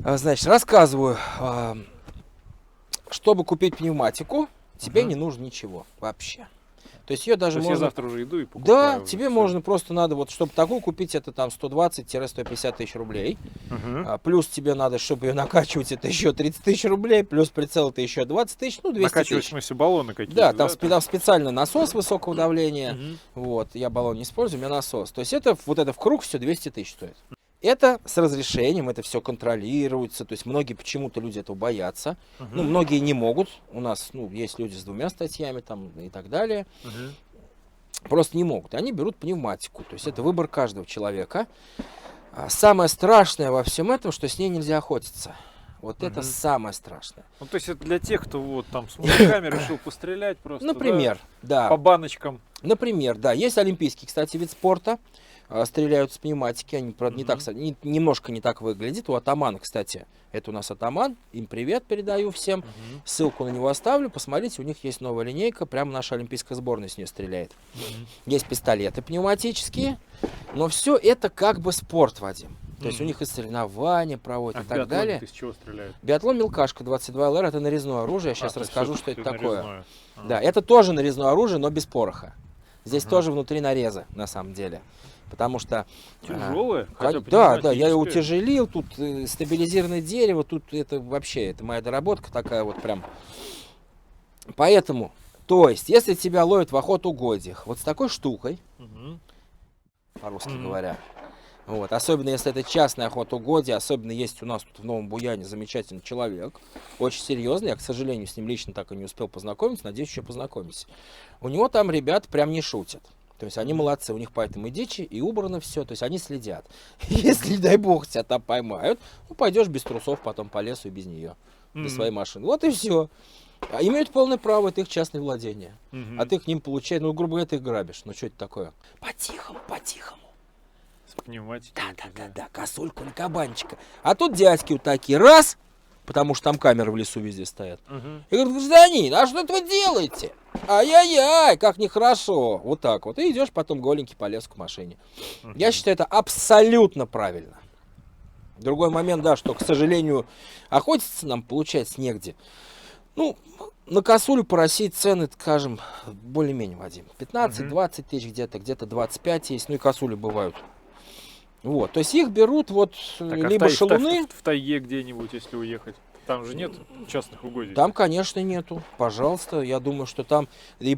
[SPEAKER 1] как?
[SPEAKER 2] Значит, рассказываю. Чтобы купить пневматику, тебе
[SPEAKER 1] Ага.
[SPEAKER 2] не нужно ничего вообще. То есть ее даже
[SPEAKER 1] То есть я
[SPEAKER 2] можно...
[SPEAKER 1] завтра уже иду и
[SPEAKER 2] Да,
[SPEAKER 1] покупаю. уже
[SPEAKER 2] тебе
[SPEAKER 1] всё.
[SPEAKER 2] можно просто надо, вот чтобы такую купить, это там 120-150 тысяч рублей.
[SPEAKER 1] Мгм.
[SPEAKER 2] Плюс тебе надо, чтобы ее накачивать, это еще 30 тысяч рублей, плюс прицел это еще 20 тысяч, ну 200
[SPEAKER 1] Накачивать, в
[SPEAKER 2] тысяч.
[SPEAKER 1] смысле, баллоны какие-то,
[SPEAKER 2] Да, там, там специально насос высокого давления.
[SPEAKER 1] Мгм.
[SPEAKER 2] Вот, я баллон не использую, у меня насос. То есть это вот это в круг все 200 тысяч стоит. Это с разрешением, это все контролируется. То есть многие почему-то люди этого боятся. Ну,
[SPEAKER 1] Мгм.
[SPEAKER 2] многие не могут. У нас, ну, есть люди с 2 статьями там и так далее.
[SPEAKER 1] Мгм.
[SPEAKER 2] Просто не могут. И они берут пневматику. То есть это выбор каждого человека. Самое страшное во всем этом, что с ней нельзя охотиться. Вот это
[SPEAKER 1] Мгм.
[SPEAKER 2] самое страшное.
[SPEAKER 1] Ну, то есть это для тех, кто вот там с мужиками решил пострелять просто,
[SPEAKER 2] Например,
[SPEAKER 1] да,
[SPEAKER 2] да.
[SPEAKER 1] по баночкам.
[SPEAKER 2] Например, да. Есть олимпийский, кстати, вид спорта. Стреляют с пневматики. Они, правда, не так, немножко не так выглядит. У атамана, кстати. Это у нас атаман. Им привет передаю всем.
[SPEAKER 1] Мгм.
[SPEAKER 2] Ссылку на него оставлю. Посмотрите, у них есть новая линейка. Прямо наша олимпийская сборная с нее стреляет.
[SPEAKER 1] Мгм.
[SPEAKER 2] Есть пистолеты пневматические. Но все это как бы спорт, Вадим. То есть у
[SPEAKER 1] Мгм.
[SPEAKER 2] них и соревнования проводят
[SPEAKER 1] А
[SPEAKER 2] и
[SPEAKER 1] в
[SPEAKER 2] так
[SPEAKER 1] биатлоне
[SPEAKER 2] далее.
[SPEAKER 1] из чего стреляют?
[SPEAKER 2] Биатлон мелкашка 22 ЛР это нарезное оружие. Я сейчас
[SPEAKER 1] То есть
[SPEAKER 2] расскажу, что
[SPEAKER 1] всё-таки
[SPEAKER 2] это такое.
[SPEAKER 1] нарезное.
[SPEAKER 2] Да, это тоже нарезное оружие, но без пороха. Здесь
[SPEAKER 1] Ага.
[SPEAKER 2] тоже внутри нареза, на самом деле. Потому что...
[SPEAKER 1] Тяжелое?
[SPEAKER 2] Да, я его
[SPEAKER 1] пневматическое?
[SPEAKER 2] утяжелил, тут стабилизированное дерево, тут это вообще, это моя доработка такая вот прям. Поэтому, то есть, если тебя ловят в охотугодиях вот с такой штукой,
[SPEAKER 1] Мгм.
[SPEAKER 2] по-русски
[SPEAKER 1] Мгм.
[SPEAKER 2] говоря, вот, особенно если это частная охотугодие, особенно есть у нас тут в Новом Буяне замечательный человек, очень серьезный, я, к сожалению, с ним лично так и не успел познакомиться, надеюсь, еще познакомимся. У него там ребята прям не шутят. То есть они молодцы, у них поэтому и дичи, и убрано все, то есть они следят. Если, не дай бог, тебя там поймают, ну, пойдешь без трусов потом по лесу и без нее, до
[SPEAKER 1] Мгм.
[SPEAKER 2] своей машины. Вот и все. Имеют полное право, это их частное владение.
[SPEAKER 1] Мгм.
[SPEAKER 2] А ты к ним получаешь, ну, грубо говоря, ты их грабишь. Ну, что это такое? По-тихому, по-тихому.
[SPEAKER 1] С пневматикой.
[SPEAKER 2] Да, косульку или кабанчика. А тут дядьки вот такие, раз, потому что там камеры в лесу везде стоят.
[SPEAKER 1] Мгм.
[SPEAKER 2] И говорит, гражданин, а что это вы делаете? Ай-яй-яй, как нехорошо. Вот так вот. И идешь потом голенький по лесу к машине.
[SPEAKER 1] Мгм.
[SPEAKER 2] Я считаю, это абсолютно правильно. Другой момент, да, что, к сожалению, охотиться нам получается негде. Ну, на косулю по России цены, скажем, более-менее, Вадим. 15-20 тысяч где-то, где-то 25 есть, ну и косули бывают. Вот, то есть их берут вот
[SPEAKER 1] Так, а
[SPEAKER 2] либо шалуны.
[SPEAKER 1] в тайге где-нибудь, если уехать? Там же нет частных угодий.
[SPEAKER 2] Там, конечно, нету. Пожалуйста, я думаю, что там и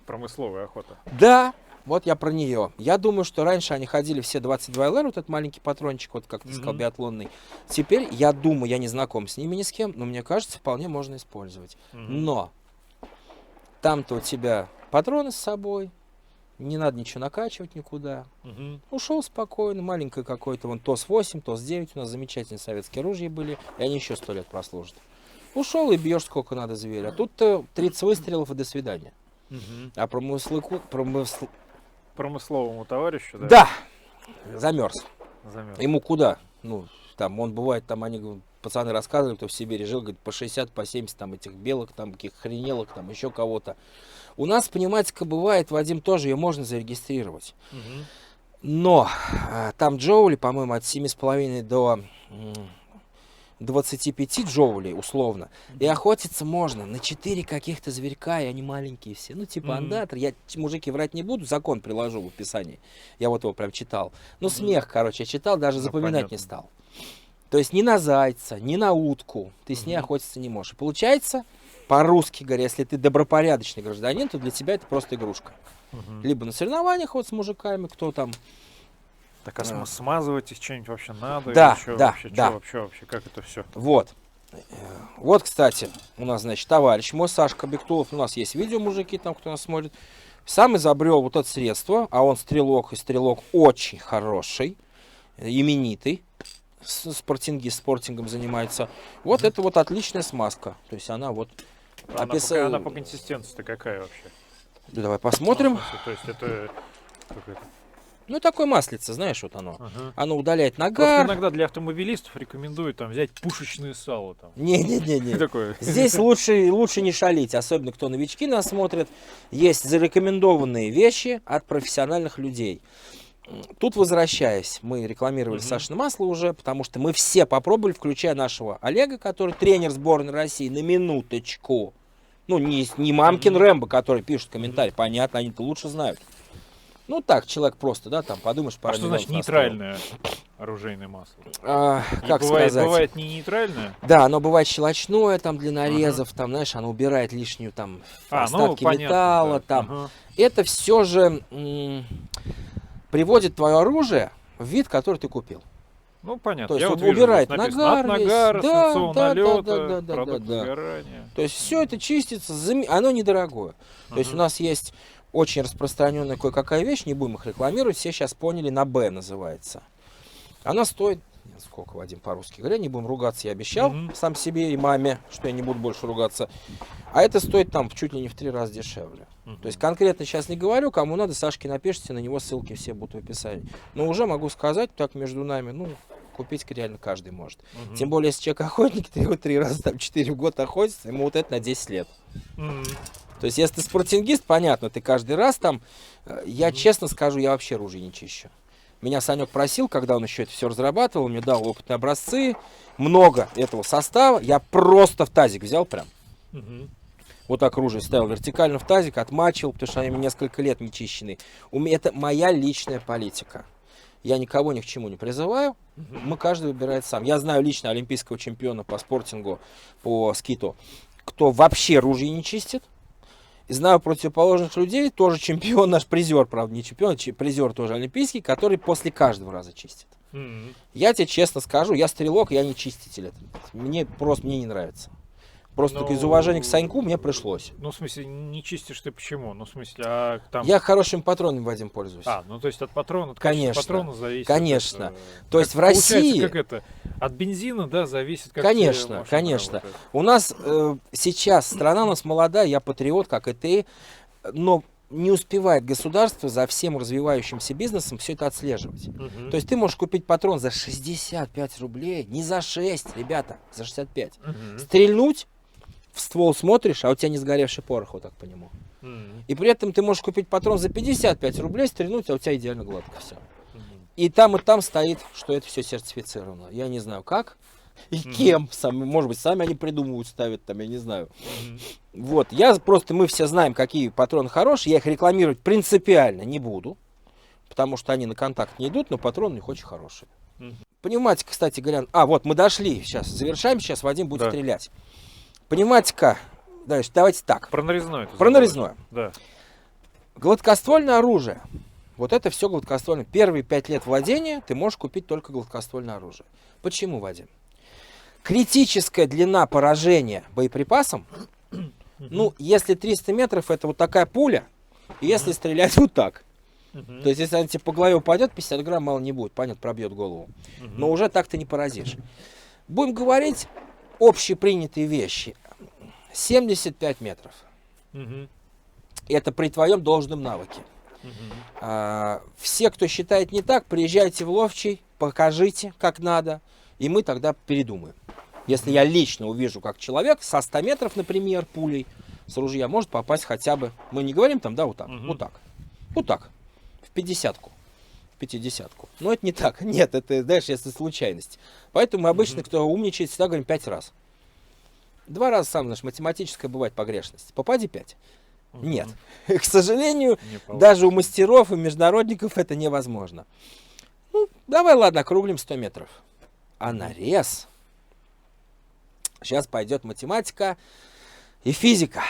[SPEAKER 1] Промысловая охота.
[SPEAKER 2] Да, вот я про нее. Я думаю, что раньше они ходили все 22 ЛР, вот этот маленький патрончик, вот как ты сказал,
[SPEAKER 1] Мгм.
[SPEAKER 2] биатлонный. Теперь, я думаю, я не знаком с ними ни с кем, но мне кажется, вполне можно использовать.
[SPEAKER 1] Мгм.
[SPEAKER 2] Но там-то у тебя патроны с собой, не надо ничего накачивать никуда.
[SPEAKER 1] Мгм.
[SPEAKER 2] Ушел спокойно, маленькое какое-то, вон ТОС-8, ТОС-9, у нас замечательные советские ружья были, и они еще 100 лет прослужат. Ушел и бьешь сколько надо зверя. А тут 30 выстрелов и до свидания.
[SPEAKER 1] Мгм.
[SPEAKER 2] А
[SPEAKER 1] Промысловому товарищу, да?
[SPEAKER 2] Да, замерз.
[SPEAKER 1] Замёрз.
[SPEAKER 2] Ему куда? Ну, там, он бывает, там, они, пацаны рассказывали, кто в Сибири жил, говорит, по 60, по 70, там, этих белых, там, каких хренелок, там, еще кого-то. У нас пневматика бывает, Вадим, тоже ее можно зарегистрировать. Но там джоули, по-моему, от 7,5 до 25 джоулей, условно. И охотиться можно на 4 каких-то зверька, и они маленькие все. Ну, типа андатор. Я, мужики, врать не буду, закон приложу в описании. Я вот его прям читал. Ну, смех, короче, я читал, даже запоминать не стал. То есть ни на зайца, ни на утку ты с ней охотиться не можешь. И получается, по-русски говоря, если ты добропорядочный гражданин, то для тебя это просто игрушка. Либо на соревнованиях вот с мужиками, кто там.
[SPEAKER 1] Так а смазывать их что-нибудь вообще надо?
[SPEAKER 2] Да,
[SPEAKER 1] Или чё
[SPEAKER 2] да,
[SPEAKER 1] вообще,
[SPEAKER 2] да.
[SPEAKER 1] вообще, как это все?
[SPEAKER 2] Вот. Вот, кстати, у нас, значит, товарищ мой, Сашка Бектулов, у нас есть видео, мужики, там, кто нас смотрит, сам изобрел вот это средство, а он стрелок, и стрелок очень хороший, именитый, спортингом занимается. Вот это вот отличная смазка. То есть она вот...
[SPEAKER 1] Она по консистенции-то какая вообще?
[SPEAKER 2] Да, давай посмотрим.
[SPEAKER 1] То есть это... какое-то-
[SPEAKER 2] Ну, такое маслице, знаешь, вот оно.
[SPEAKER 1] Ага.
[SPEAKER 2] Оно удаляет
[SPEAKER 1] Просто
[SPEAKER 2] нагар.
[SPEAKER 1] иногда для автомобилистов рекомендуют там взять пушечное сало. Там.
[SPEAKER 2] Не-не-не.
[SPEAKER 1] Такое.
[SPEAKER 2] Здесь лучше не шалить, особенно кто новички нас смотрят. Есть зарекомендованные вещи от профессиональных людей. Тут возвращаясь, мы рекламировали Сашино масло уже, потому что мы все попробовали, включая нашего Олега, который тренер сборной России, на минуточку. Ну, не мамкин Рэмбо, который пишет комментарий, понятно, они-то лучше знают. Ну так, человек просто, да, там подумаешь,
[SPEAKER 1] А что значит нейтральное оружейное масло?
[SPEAKER 2] Как
[SPEAKER 1] бывает,
[SPEAKER 2] сказать?
[SPEAKER 1] Бывает не нейтральное?
[SPEAKER 2] Да, оно бывает щелочное, там для нарезов, там, знаешь, оно убирает лишнюю там остатки металла,
[SPEAKER 1] да.
[SPEAKER 2] там. Это все же приводит твое оружие в вид, который ты купил.
[SPEAKER 1] Ну, понятно.
[SPEAKER 2] То есть
[SPEAKER 1] Я
[SPEAKER 2] он
[SPEAKER 1] вот вижу,
[SPEAKER 2] убирает
[SPEAKER 1] здесь написано
[SPEAKER 2] нагар,
[SPEAKER 1] от нагара,
[SPEAKER 2] весь.
[SPEAKER 1] свинцового
[SPEAKER 2] Да,
[SPEAKER 1] налета,
[SPEAKER 2] да.
[SPEAKER 1] продукт сгорания.
[SPEAKER 2] То есть все это чистится, оно недорогое. То есть у нас есть очень распространенная кое-какая вещь, не будем их рекламировать, все сейчас поняли, на Б называется. Она стоит, сколько, Вадим, по-русски говоря, не будем ругаться, я обещал сам себе и маме, что я не буду больше ругаться. А это стоит там чуть ли не в 3 раза дешевле. То есть конкретно сейчас не говорю, кому надо, Сашке напишите, на него ссылки все будут в описании. Но уже могу сказать, так между нами, ну, купить реально каждый может. Тем более, если человек охотник, ты его 3 раза, там, 4 в год охотится, ему вот это на 10 лет. То есть, если ты спортингист, понятно, ты каждый раз там, я честно скажу, я вообще ружье не чищу. Меня Санек просил, когда он еще это все разрабатывал, мне дал опытные образцы, много этого состава, я просто в тазик взял прям. Вот так ружье ставил вертикально в тазик, отмачивал, потому что они несколько лет не чищены. Это моя личная политика. Я никого ни к чему не призываю, мы каждый выбирает сам. Я знаю лично олимпийского чемпиона по спортингу, по скиту, кто вообще ружье не чистит. И знаю противоположных людей, тоже чемпион, наш призер, правда, не чемпион, призер тоже олимпийский, который после каждого раза чистит. Я тебе честно скажу, я стрелок, я не чиститель. Мне не нравится. Просто из уважения к Саньку мне пришлось.
[SPEAKER 1] Ну, в смысле, не чистишь ты почему? Ну, в смысле, а там...
[SPEAKER 2] Я хорошим патроном, Вадим, пользуюсь.
[SPEAKER 1] Ну, то есть от патрона, от
[SPEAKER 2] конечно,
[SPEAKER 1] патрона зависит.
[SPEAKER 2] Конечно. То есть в России...
[SPEAKER 1] Как это? От бензина, да, зависит, как
[SPEAKER 2] конечно. У нас сейчас страна у нас молодая, я патриот, как и ты, но не успевает государство за всем развивающимся бизнесом все это отслеживать. То есть ты можешь купить патрон за 65 рублей, не за 6, ребята, за 65. Стрельнуть, в ствол смотришь, а у тебя не сгоревший порох, вот так по нему. И при этом ты можешь купить патрон за 55 рублей, стрельнуть, а у тебя идеально гладко все. И там стоит, что это все сертифицировано. Я не знаю как и кем. Может быть, сами они придумывают, ставят там, я не знаю. Вот, мы все знаем, какие патроны хорошие. Я их рекламировать принципиально не буду, потому что они на контакт не идут, но патроны у них очень хорошие. Пневматика, кстати говоря, вот мы дошли, сейчас завершаем, сейчас Вадим будет стрелять. Пневматика, дальше, давайте так.
[SPEAKER 1] Про нарезное.
[SPEAKER 2] Про нарезное.
[SPEAKER 1] Да.
[SPEAKER 2] Гладкоствольное оружие. Вот это все гладкоствольное. Первые 5 лет владения ты можешь купить только гладкоствольное оружие. Почему, Вадим? Критическая длина поражения боеприпасом, ну, если 300 метров, это вот такая пуля, и если стрелять вот так. То есть, если она тебе по голове упадет, 50 грамм мало не будет, понятно, пробьет голову. Но уже так ты не поразишь. Будем говорить общепринятые вещи. 75 метров. Это при твоем должном навыке. Все, кто считает не так, приезжайте в Ловчий, покажите, как надо. И мы тогда передумаем. Если я лично увижу, как человек со 100 метров, например, пулей с ружья может попасть хотя бы, мы не говорим там, да, вот так, вот так, вот так, в 50-ку. 50-ку. Но это не так. Нет, это, знаешь, если случайность. Поэтому мы обычно, кто умничает, всегда говорим 5 раз. 2 раза, сам знаешь, математическая бывает погрешность. Попади 5. Нет. К сожалению, даже у мастеров и международников это невозможно. Ну, давай, ладно, округлим 100 метров. А нарез... Сейчас пойдет математика и физика.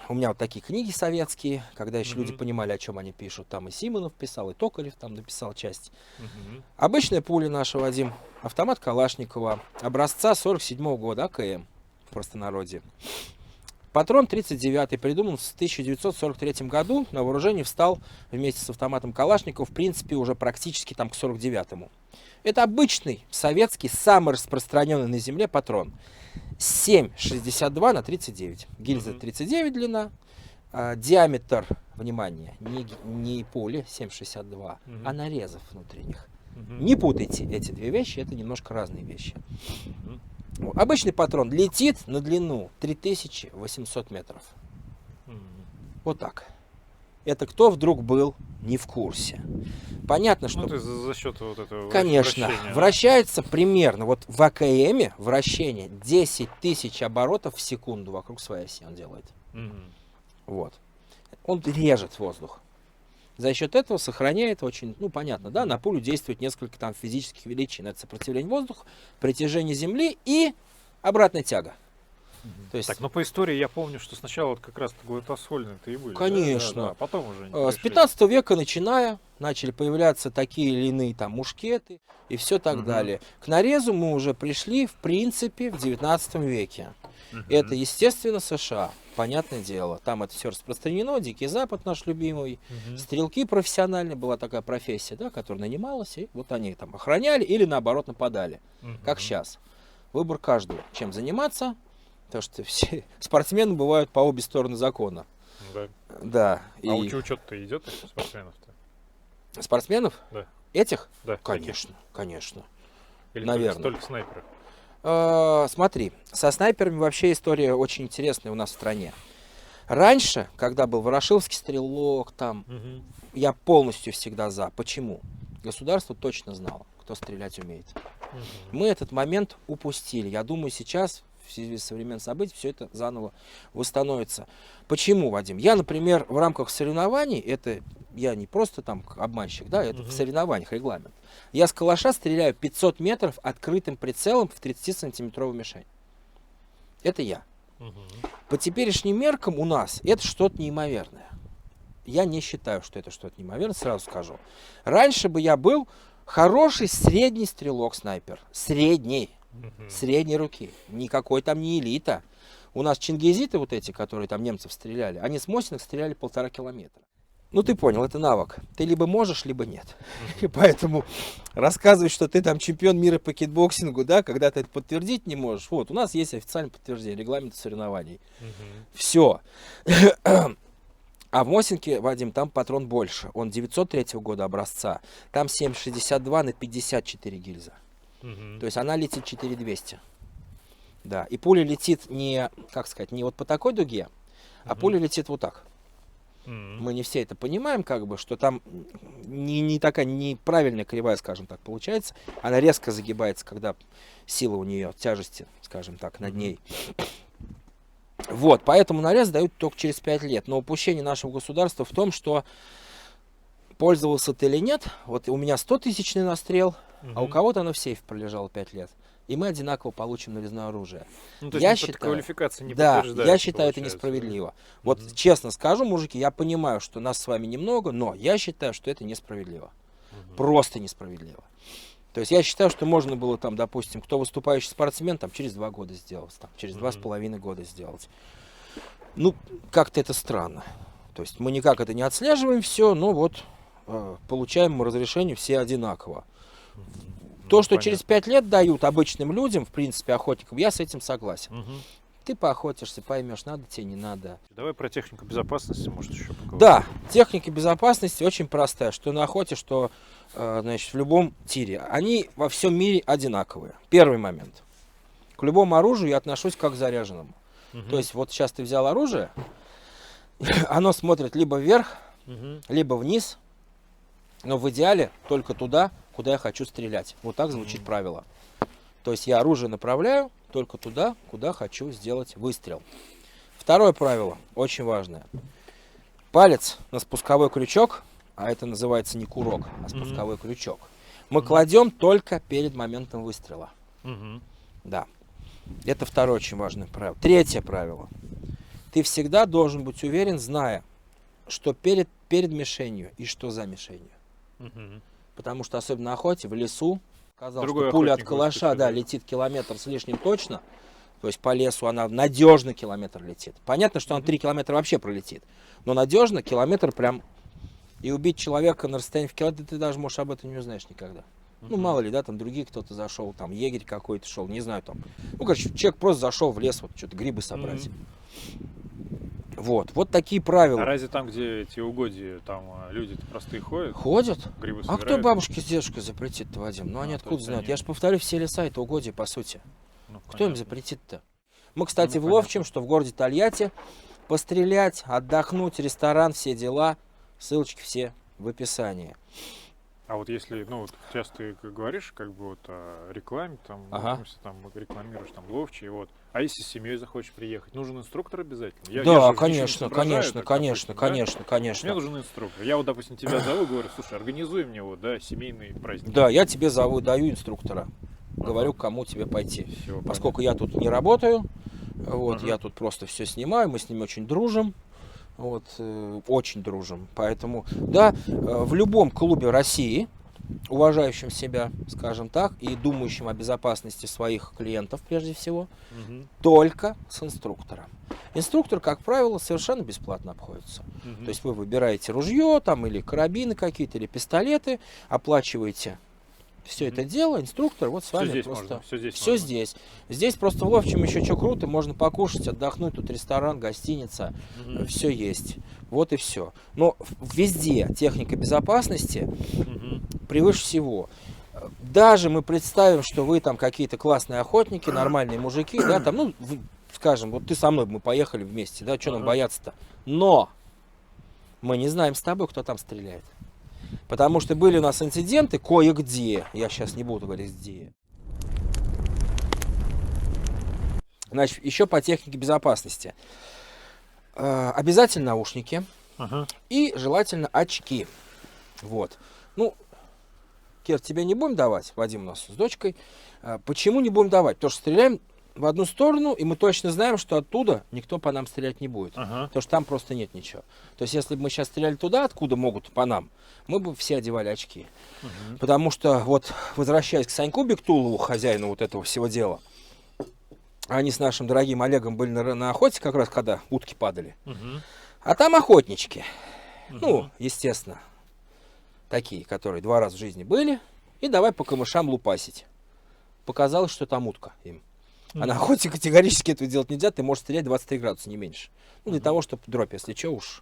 [SPEAKER 2] У меня вот такие книги советские, когда еще люди понимали, о чем они пишут. Там и Симонов писал, и Токарев там написал часть. Обычная пуля наша, Вадим, автомат Калашникова, образца 47-го года, АКМ в простонародье. Патрон 39-й, придуман в 1943 году, на вооружении встал вместе с автоматом Калашникова, в принципе, уже практически там к 49-му. Это обычный советский, самый распространенный на земле патрон. 7,62 на 39. Гильза 39 длина. Диаметр, внимание, не пули 7,62, а нарезов внутренних. Не путайте эти две вещи, это немножко разные вещи. Обычный патрон летит на длину 3800 метров. Вот так. Это кто вдруг был не в курсе. Понятно, что...
[SPEAKER 1] Ну, то есть за счет вот этого
[SPEAKER 2] конечно,
[SPEAKER 1] вращения,
[SPEAKER 2] вращается примерно, вот в АКМе вращение 10 тысяч оборотов в секунду вокруг своей оси он делает. Вот. Он режет воздух. За счет этого сохраняет очень, ну понятно, да, на пулю действует несколько там физических величин. Это сопротивление воздуха, притяжение земли и обратная тяга. То есть...
[SPEAKER 1] Так, но по истории я помню, что сначала вот как раз гладкоствольные-то и были.
[SPEAKER 2] Конечно.
[SPEAKER 1] Да, потом уже
[SPEAKER 2] С 15 века начиная, начали появляться такие или иные там мушкеты и все так далее. К нарезу мы уже пришли, в принципе, в 19 веке. Это, естественно, США. Понятное дело, там это все распространено, Дикий Запад наш любимый, стрелки профессиональные, была такая профессия, да, которая нанималась, и вот они там охраняли или наоборот нападали, как сейчас. Выбор каждого, чем заниматься, потому что все спортсмены бывают по обе стороны закона.
[SPEAKER 1] Да.
[SPEAKER 2] Да.
[SPEAKER 1] А учет-то идет этих спортсменов-то?
[SPEAKER 2] Спортсменов?
[SPEAKER 1] Да.
[SPEAKER 2] Этих?
[SPEAKER 1] Да.
[SPEAKER 2] Конечно, конечно.
[SPEAKER 1] Или
[SPEAKER 2] наверное.
[SPEAKER 1] только снайперы?
[SPEAKER 2] Смотри, со снайперами вообще история очень интересная у нас в стране. Раньше, когда был Ворошиловский стрелок, там, я полностью всегда за. Почему? Государство точно знало, кто стрелять умеет. Мы этот момент упустили. Я думаю, сейчас, в связи с современными событиями, все это заново восстановится. Почему, Вадим? Я, например, в рамках соревнований, это я не просто там обманщик, да, это в соревнованиях регламент. Я с калаша стреляю 500 метров открытым прицелом в 30-сантиметровую мишень. Это я. По теперешним меркам у нас это что-то неимоверное. Я не считаю, что это что-то неимоверное, сразу скажу. Раньше бы я был хороший средний стрелок-снайпер. Средней руки. Никакой там не элита. У нас чингизиты вот эти, которые там немцев стреляли, они с Мосиных стреляли 1,5 километра. Ну, ты понял, это навык. Ты либо можешь, либо нет. И поэтому рассказывать, что ты там чемпион мира по кикбоксингу, да, когда ты это подтвердить не можешь. Вот, у нас есть официальное подтверждение регламента соревнований. Все. А в Мосинке, Вадим, там патрон больше. Он 903 года образца. Там 7,62 на 54 гильза. То есть она летит 4200. Да. И пуля летит не, как сказать, не вот по такой дуге, а пуля летит вот так. Мы не все это понимаем, как бы, что там не такая неправильная кривая, скажем так, получается. Она резко загибается, когда сила у нее, тяжести, скажем так, над ней. Вот, поэтому нарез дают только через 5 лет. Но упущение нашего государства в том, что пользовался ты или нет, вот у меня 100-тысячный настрел, а у кого-то оно в сейфе пролежало 5 лет. И мы одинаково получим нарезное оружие.
[SPEAKER 1] Ну, то есть
[SPEAKER 2] я считаю,
[SPEAKER 1] квалификация не
[SPEAKER 2] да,
[SPEAKER 1] подтверждается,
[SPEAKER 2] я считаю это несправедливо. Вот честно скажу, мужики, я понимаю, что нас с вами немного, но я считаю, что это несправедливо. Просто несправедливо. То есть я считаю, что можно было там, допустим, кто выступающий спортсмен, там через 2 года сделать, там, через 2,5 года сделать. Ну, как-то это странно. То есть мы никак это не отслеживаем все, но вот получаем мы разрешение все одинаково. То, что через 5 лет дают обычным людям, в принципе, охотникам, я с этим согласен. Ты поохотишься, поймешь, надо тебе, не надо.
[SPEAKER 1] Давай про технику безопасности, может, еще поговорим.
[SPEAKER 2] Да, техника безопасности очень простая. Что на охоте, что значит, в любом тире, они во всем мире одинаковые. Первый момент. К любому оружию я отношусь как к заряженному. То есть вот сейчас ты взял оружие, оно смотрит либо вверх, либо вниз, но в идеале только туда, куда я хочу стрелять. Вот так звучит правило. То есть я оружие направляю только туда, куда хочу сделать выстрел. Второе правило, очень важное. Палец на спусковой крючок, а это называется не курок, а спусковой крючок, мы кладем только перед моментом выстрела. Да. Это второе очень важное правило. Третье правило. Ты всегда должен быть уверен, зная, что перед мишенью и что за мишенью. Потому что особенно на охоте, в лесу, сказал, что пуля от калаша, да, летит километр с лишним точно. То есть по лесу она надежно километр летит. Понятно, что она 3 километра вообще пролетит. Но надежно километр прям... И убить человека на расстоянии в километр, ты даже, может, об этом не узнаешь никогда. Ну, мало ли, да, там другие кто-то зашел, там егерь какой-то шел, не знаю, там. Ну, короче, человек просто зашел в лес, вот, что-то грибы собрать. Вот такие правила.
[SPEAKER 1] А разве там, где эти угодья, там люди-то простые ходят?
[SPEAKER 2] Ходят.
[SPEAKER 1] Грибы
[SPEAKER 2] А
[SPEAKER 1] собирают?
[SPEAKER 2] кто бабушке с дедушкой запретит-то, Вадим? Ну, они откуда знают? Я же повторю, все леса это угодья, по сути.
[SPEAKER 1] Ну,
[SPEAKER 2] кто им запретит-то? Мы, кстати,
[SPEAKER 1] Ну,
[SPEAKER 2] в Ловчем, что в городе Тольятти, пострелять, отдохнуть, ресторан, все дела, ссылочки все в описании.
[SPEAKER 1] А вот если, ну, вот сейчас ты говоришь, как бы вот о рекламе, там,
[SPEAKER 2] Ага.
[SPEAKER 1] в смысле, там, рекламируешь там Ловчий, вот. А если с семьей захочешь приехать, нужен инструктор обязательно? Я
[SPEAKER 2] Да,
[SPEAKER 1] же
[SPEAKER 2] конечно,
[SPEAKER 1] ничего не соображаю,
[SPEAKER 2] конечно,
[SPEAKER 1] так,
[SPEAKER 2] конечно,
[SPEAKER 1] допустим, да?
[SPEAKER 2] конечно,
[SPEAKER 1] Мне
[SPEAKER 2] конечно.
[SPEAKER 1] нужен инструктор. Я вот, допустим, тебя зову, говорю, слушай, организуй мне вот, да, семейный праздник.
[SPEAKER 2] Да, я тебе зову, даю инструктора. Говорю, к кому тебе пойти.
[SPEAKER 1] Всё,
[SPEAKER 2] Поскольку я тут не работаю, вот,
[SPEAKER 1] Ага.
[SPEAKER 2] я тут просто все снимаю, мы с ними очень дружим. Вот, очень дружим. Поэтому, да, в любом клубе России, уважающим себя, скажем так, и думающим о безопасности своих клиентов прежде всего, только с инструктором. Инструктор, как правило, совершенно бесплатно обходится. То есть вы выбираете ружье, там, или карабины какие-то, или пистолеты, оплачиваете все это дело, инструктор вот с
[SPEAKER 1] Всё
[SPEAKER 2] вами
[SPEAKER 1] здесь
[SPEAKER 2] просто...
[SPEAKER 1] можно, всё здесь
[SPEAKER 2] Все
[SPEAKER 1] можно.
[SPEAKER 2] здесь. Здесь просто в Ловчем еще что круто, можно покушать, отдохнуть, тут ресторан, гостиница, все есть. Вот и все. Но везде техника безопасности превыше всего. Даже мы представим, что вы там какие-то классные охотники, нормальные мужики, да, там, ну, скажем, вот ты со мной, мы поехали вместе, да, что нам бояться-то? Но мы не знаем с тобой, кто там стреляет. Потому что были у нас инциденты кое-где, я сейчас не буду говорить где. Значит, еще по технике безопасности. Обязательно наушники и желательно очки. Вот. Ну, Кир, тебе не будем давать, Вадим у нас с дочкой. Почему не будем давать? Потому что стреляем в одну сторону, и мы точно знаем, что оттуда никто по нам стрелять не будет. Потому что там просто нет ничего. То есть, если бы мы сейчас стреляли туда, откуда могут по нам, мы бы все одевали очки. Потому что, вот, возвращаясь к Саньку Бектулову, хозяину вот этого всего дела, они с нашим дорогим Олегом были на охоте, как раз когда утки падали. А там охотнички. Ну, естественно, такие, которые 2 раза в жизни были. И давай по камышам лупасить. Показалось, что там утка им. А на охоте категорически этого делать нельзя. Ты можешь стрелять 23 градуса, не меньше. Ну, для того, чтобы дробь, если что уж.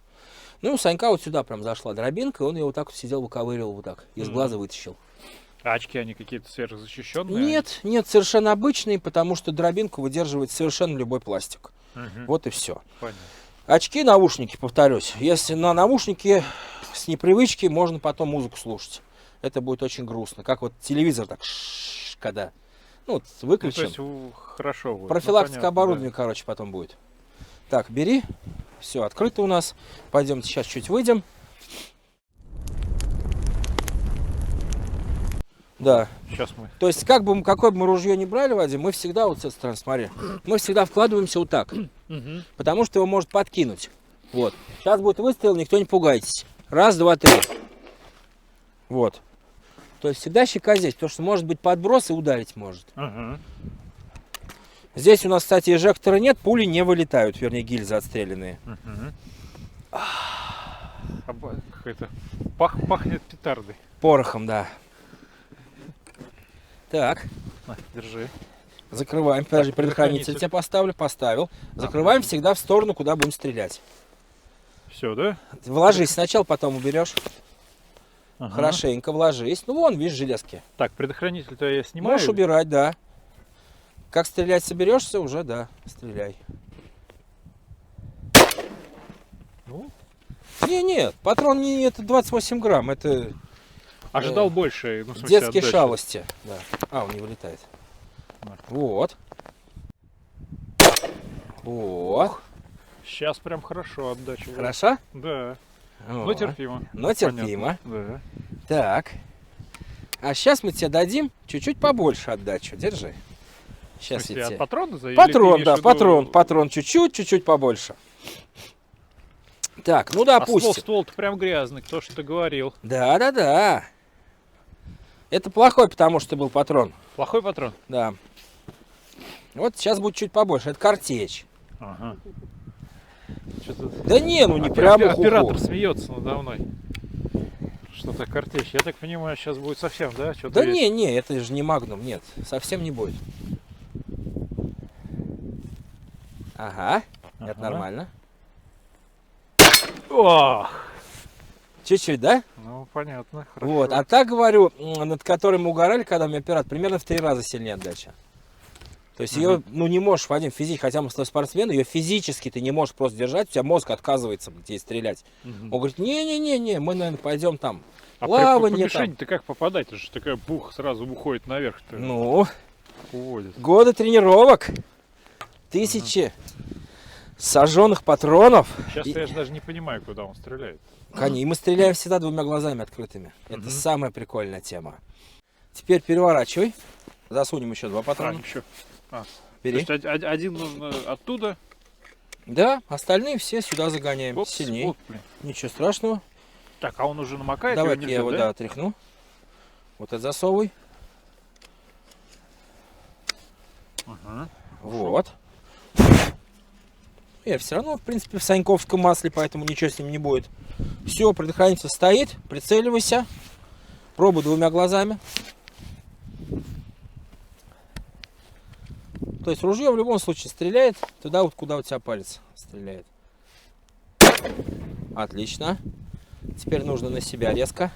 [SPEAKER 2] Ну, и у Санька вот сюда прям зашла дробинка, и он ее вот так вот сидел, выковыривал вот так. Из глаза вытащил.
[SPEAKER 1] А очки, они какие-то сверхзащищенные?
[SPEAKER 2] Нет, нет, совершенно обычные, потому что дробинку выдерживает совершенно любой пластик. Вот и все.
[SPEAKER 1] Понятно.
[SPEAKER 2] Очки, наушники, повторюсь. Если на наушники с непривычки, можно потом музыку слушать. Это будет очень грустно. Как вот телевизор так, когда, ну, вот выключен.
[SPEAKER 1] Ну, то есть хорошо будет.
[SPEAKER 2] Профилактика
[SPEAKER 1] понятно,
[SPEAKER 2] оборудования, короче, потом будет. Так, бери. Все, открыто у нас. Пойдемте сейчас чуть выйдем. Да.
[SPEAKER 1] Сейчас мы.
[SPEAKER 2] То есть, как бы, какое бы мы ружье ни брали, Вадим, мы всегда, вот с этой стороны, смотри, мы всегда вкладываемся вот так. Потому что его может подкинуть. Вот. Сейчас будет выстрел, никто не пугайтесь. 1, 2, 3. Вот. То есть всегда щека здесь, потому что может быть подброс и ударить может. Здесь у нас, кстати, эжектора нет, пули не вылетают, вернее, гильзы отстрелянные.
[SPEAKER 1] Какая-то пахнет петардой.
[SPEAKER 2] Порохом, да. Так,
[SPEAKER 1] На, держи.
[SPEAKER 2] закрываем. Подожди, предохранитель тебе поставил. Закрываем всегда в сторону, куда будем стрелять.
[SPEAKER 1] Все, да?
[SPEAKER 2] Вложись сначала, потом уберешь.
[SPEAKER 1] Ага.
[SPEAKER 2] Хорошенько вложись. Ну, вон, видишь, железки.
[SPEAKER 1] Так, предохранитель-то я снимаю.
[SPEAKER 2] Можешь убирать, да. Как стрелять соберешься, уже, да, стреляй.
[SPEAKER 1] Ну,
[SPEAKER 2] Не, патрон не это 28 грамм, это
[SPEAKER 1] ожидал больше. Ну, в смысле,
[SPEAKER 2] детские
[SPEAKER 1] отдачи.
[SPEAKER 2] шалости. Да. А, он не вылетает.
[SPEAKER 1] Да.
[SPEAKER 2] Вот. Вот.
[SPEAKER 1] Сейчас прям хорошо отдача. будет.
[SPEAKER 2] Хорошо?
[SPEAKER 1] Да.
[SPEAKER 2] О,
[SPEAKER 1] Но терпимо.
[SPEAKER 2] Но терпимо.
[SPEAKER 1] Понятно. Да.
[SPEAKER 2] Так. А сейчас мы тебе дадим чуть-чуть побольше отдачу. Держи. Сейчас
[SPEAKER 1] В смысле,
[SPEAKER 2] я
[SPEAKER 1] от
[SPEAKER 2] тебе...
[SPEAKER 1] патрона за? Или ты
[SPEAKER 2] Патрон,
[SPEAKER 1] имеешь
[SPEAKER 2] да,
[SPEAKER 1] в виду-
[SPEAKER 2] патрон чуть-чуть побольше. Так, ну
[SPEAKER 1] А
[SPEAKER 2] допустим.
[SPEAKER 1] ствол-то прям грязный, кто что-то говорил.
[SPEAKER 2] Да. Это плохой, потому что был патрон.
[SPEAKER 1] Плохой патрон?
[SPEAKER 2] Да. Вот сейчас будет чуть побольше. Это картечь.
[SPEAKER 1] Ага. Что-то...
[SPEAKER 2] Да не, ну не прямо
[SPEAKER 1] Оператор смеется надо мной. Что-то картечь. Я так понимаю, сейчас будет совсем, да? Что-то
[SPEAKER 2] Да
[SPEAKER 1] есть.
[SPEAKER 2] не, это же не магнум, нет. Совсем не будет. Ага, это
[SPEAKER 1] Ага.
[SPEAKER 2] нормально.
[SPEAKER 1] Ох!
[SPEAKER 2] Чуть-чуть, да?
[SPEAKER 1] Ну, понятно. Хорошо.
[SPEAKER 2] Вот. А так говорю, над которой мы угорали, когда мы оператор, примерно в 3 раза сильнее отдача. То есть ее, ну, не можешь, Вадим, физически, хотя мы с тобой спортсмены, ее физически ты не можешь просто держать, у тебя мозг отказывается где стрелять.
[SPEAKER 1] Мгм.
[SPEAKER 2] Он говорит, не, мы, наверное, пойдем там.
[SPEAKER 1] А
[SPEAKER 2] плавание
[SPEAKER 1] по мишени-то как попадать? Это же такая бух сразу уходит наверх-то.
[SPEAKER 2] Ну,
[SPEAKER 1] Уводит.
[SPEAKER 2] годы тренировок, тысячи сожженных патронов.
[SPEAKER 1] Сейчас
[SPEAKER 2] И-
[SPEAKER 1] я же даже не понимаю, куда он стреляет.
[SPEAKER 2] И мы стреляем всегда 2 глазами открытыми. Это
[SPEAKER 1] Мгм.
[SPEAKER 2] самая прикольная тема. Теперь переворачивай. Засунем еще 2 патрона.
[SPEAKER 1] Еще. То
[SPEAKER 2] Бери.
[SPEAKER 1] есть один нужно оттуда.
[SPEAKER 2] Да, остальные все сюда загоняем.
[SPEAKER 1] Опс,
[SPEAKER 2] Сильнее.
[SPEAKER 1] оп, блин.
[SPEAKER 2] Ничего страшного.
[SPEAKER 1] Так, а он уже намокает?
[SPEAKER 2] Давай
[SPEAKER 1] его
[SPEAKER 2] я
[SPEAKER 1] нельзя,
[SPEAKER 2] его, да, отряхну. Вот это засовывай.
[SPEAKER 1] Ага.
[SPEAKER 2] Вот. Я все равно, в принципе, в саньковском масле, поэтому ничего с ним не будет. Все, предохранитель стоит. Прицеливайся. Пробуй 2 глазами. То есть ружье в любом случае стреляет туда, вот куда у тебя палец стреляет. Отлично. Теперь нужно на себя резко.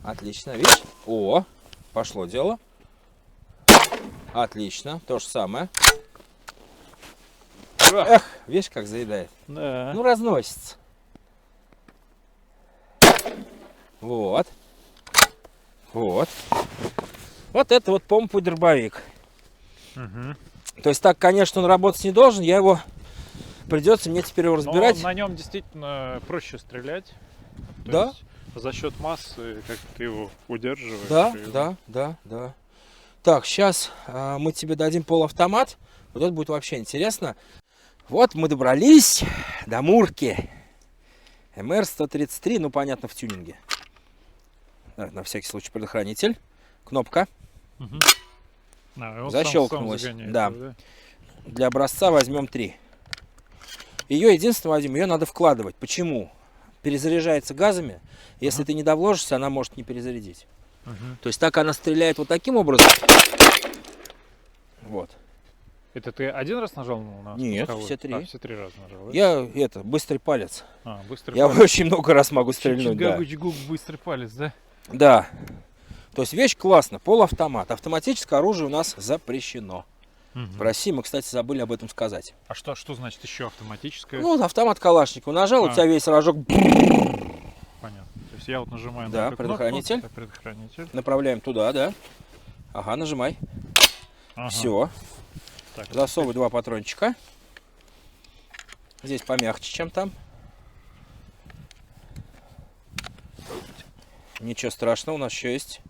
[SPEAKER 2] Отлично, видишь? О, пошло дело. Отлично, то же самое. Эх, видишь, как заедает.
[SPEAKER 1] Да.
[SPEAKER 2] Ну, разносится. Вот. Вот. Вот это вот помпу-дробовик.
[SPEAKER 1] Мгм.
[SPEAKER 2] То есть так, конечно, он работать не должен. Я его... Придется мне теперь его
[SPEAKER 1] Но
[SPEAKER 2] разбирать.
[SPEAKER 1] на нем действительно проще стрелять. То
[SPEAKER 2] Да.
[SPEAKER 1] есть за счет массы, как ты его удерживаешь.
[SPEAKER 2] Да,
[SPEAKER 1] и-
[SPEAKER 2] да. Так, сейчас мы тебе дадим полуавтомат. Вот это будет вообще интересно. Вот мы добрались до Мурки. МР-133, ну понятно, в тюнинге. Так, на всякий случай предохранитель. Кнопка.
[SPEAKER 1] Мгм. А, и он
[SPEAKER 2] Защелкнулась,
[SPEAKER 1] сам загоняет
[SPEAKER 2] да.
[SPEAKER 1] его,
[SPEAKER 2] Для образца возьмем 3. Ее единственное, Вадим, ее надо вкладывать. Почему? Перезаряжается газами. Если ты не довложишься, она может не перезарядить.
[SPEAKER 1] Мгм.
[SPEAKER 2] То есть так она стреляет вот таким образом. Вот.
[SPEAKER 1] Это ты один раз нажал на
[SPEAKER 2] Нет,
[SPEAKER 1] спусковой?
[SPEAKER 2] все 3.
[SPEAKER 1] А, все 3 раза нажал, да?
[SPEAKER 2] Я быстрый палец.
[SPEAKER 1] Быстрый
[SPEAKER 2] Я
[SPEAKER 1] палец.
[SPEAKER 2] очень много раз могу стрельнуть, да.
[SPEAKER 1] Чик-чик-гагуч-гук, быстрый палец, да?
[SPEAKER 2] Да. То есть вещь классная. Полуавтомат. Автоматическое оружие у нас запрещено.
[SPEAKER 1] Мгм.
[SPEAKER 2] В России мы, кстати, забыли об этом сказать.
[SPEAKER 1] А что значит еще автоматическое?
[SPEAKER 2] Ну, вот автомат Калашникова нажал, у тебя весь рожок.
[SPEAKER 1] Понятно. То есть я вот нажимаю
[SPEAKER 2] Да,
[SPEAKER 1] на эту кнопку.
[SPEAKER 2] предохранитель.
[SPEAKER 1] Так, предохранитель.
[SPEAKER 2] Направляем туда, да. Ага, нажимай.
[SPEAKER 1] Ага.
[SPEAKER 2] Все.
[SPEAKER 1] Так,
[SPEAKER 2] Засовывай 2 патрончика. Здесь помягче, чем там. Ничего страшного, у нас еще есть.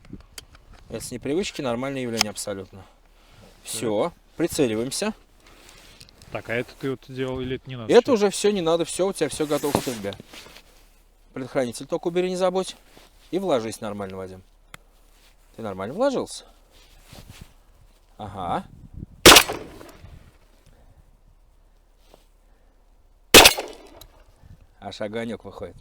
[SPEAKER 2] Это с непривычки нормальное явление абсолютно. Все, прицеливаемся.
[SPEAKER 1] Так, а это ты вот делал или это не надо?
[SPEAKER 2] Это уже все не надо, все, у тебя все готово к стрельбе. Предохранитель только убери, не забудь. И вложись нормально, Вадим. Ты нормально вложился? Ага. Аж огонек выходит.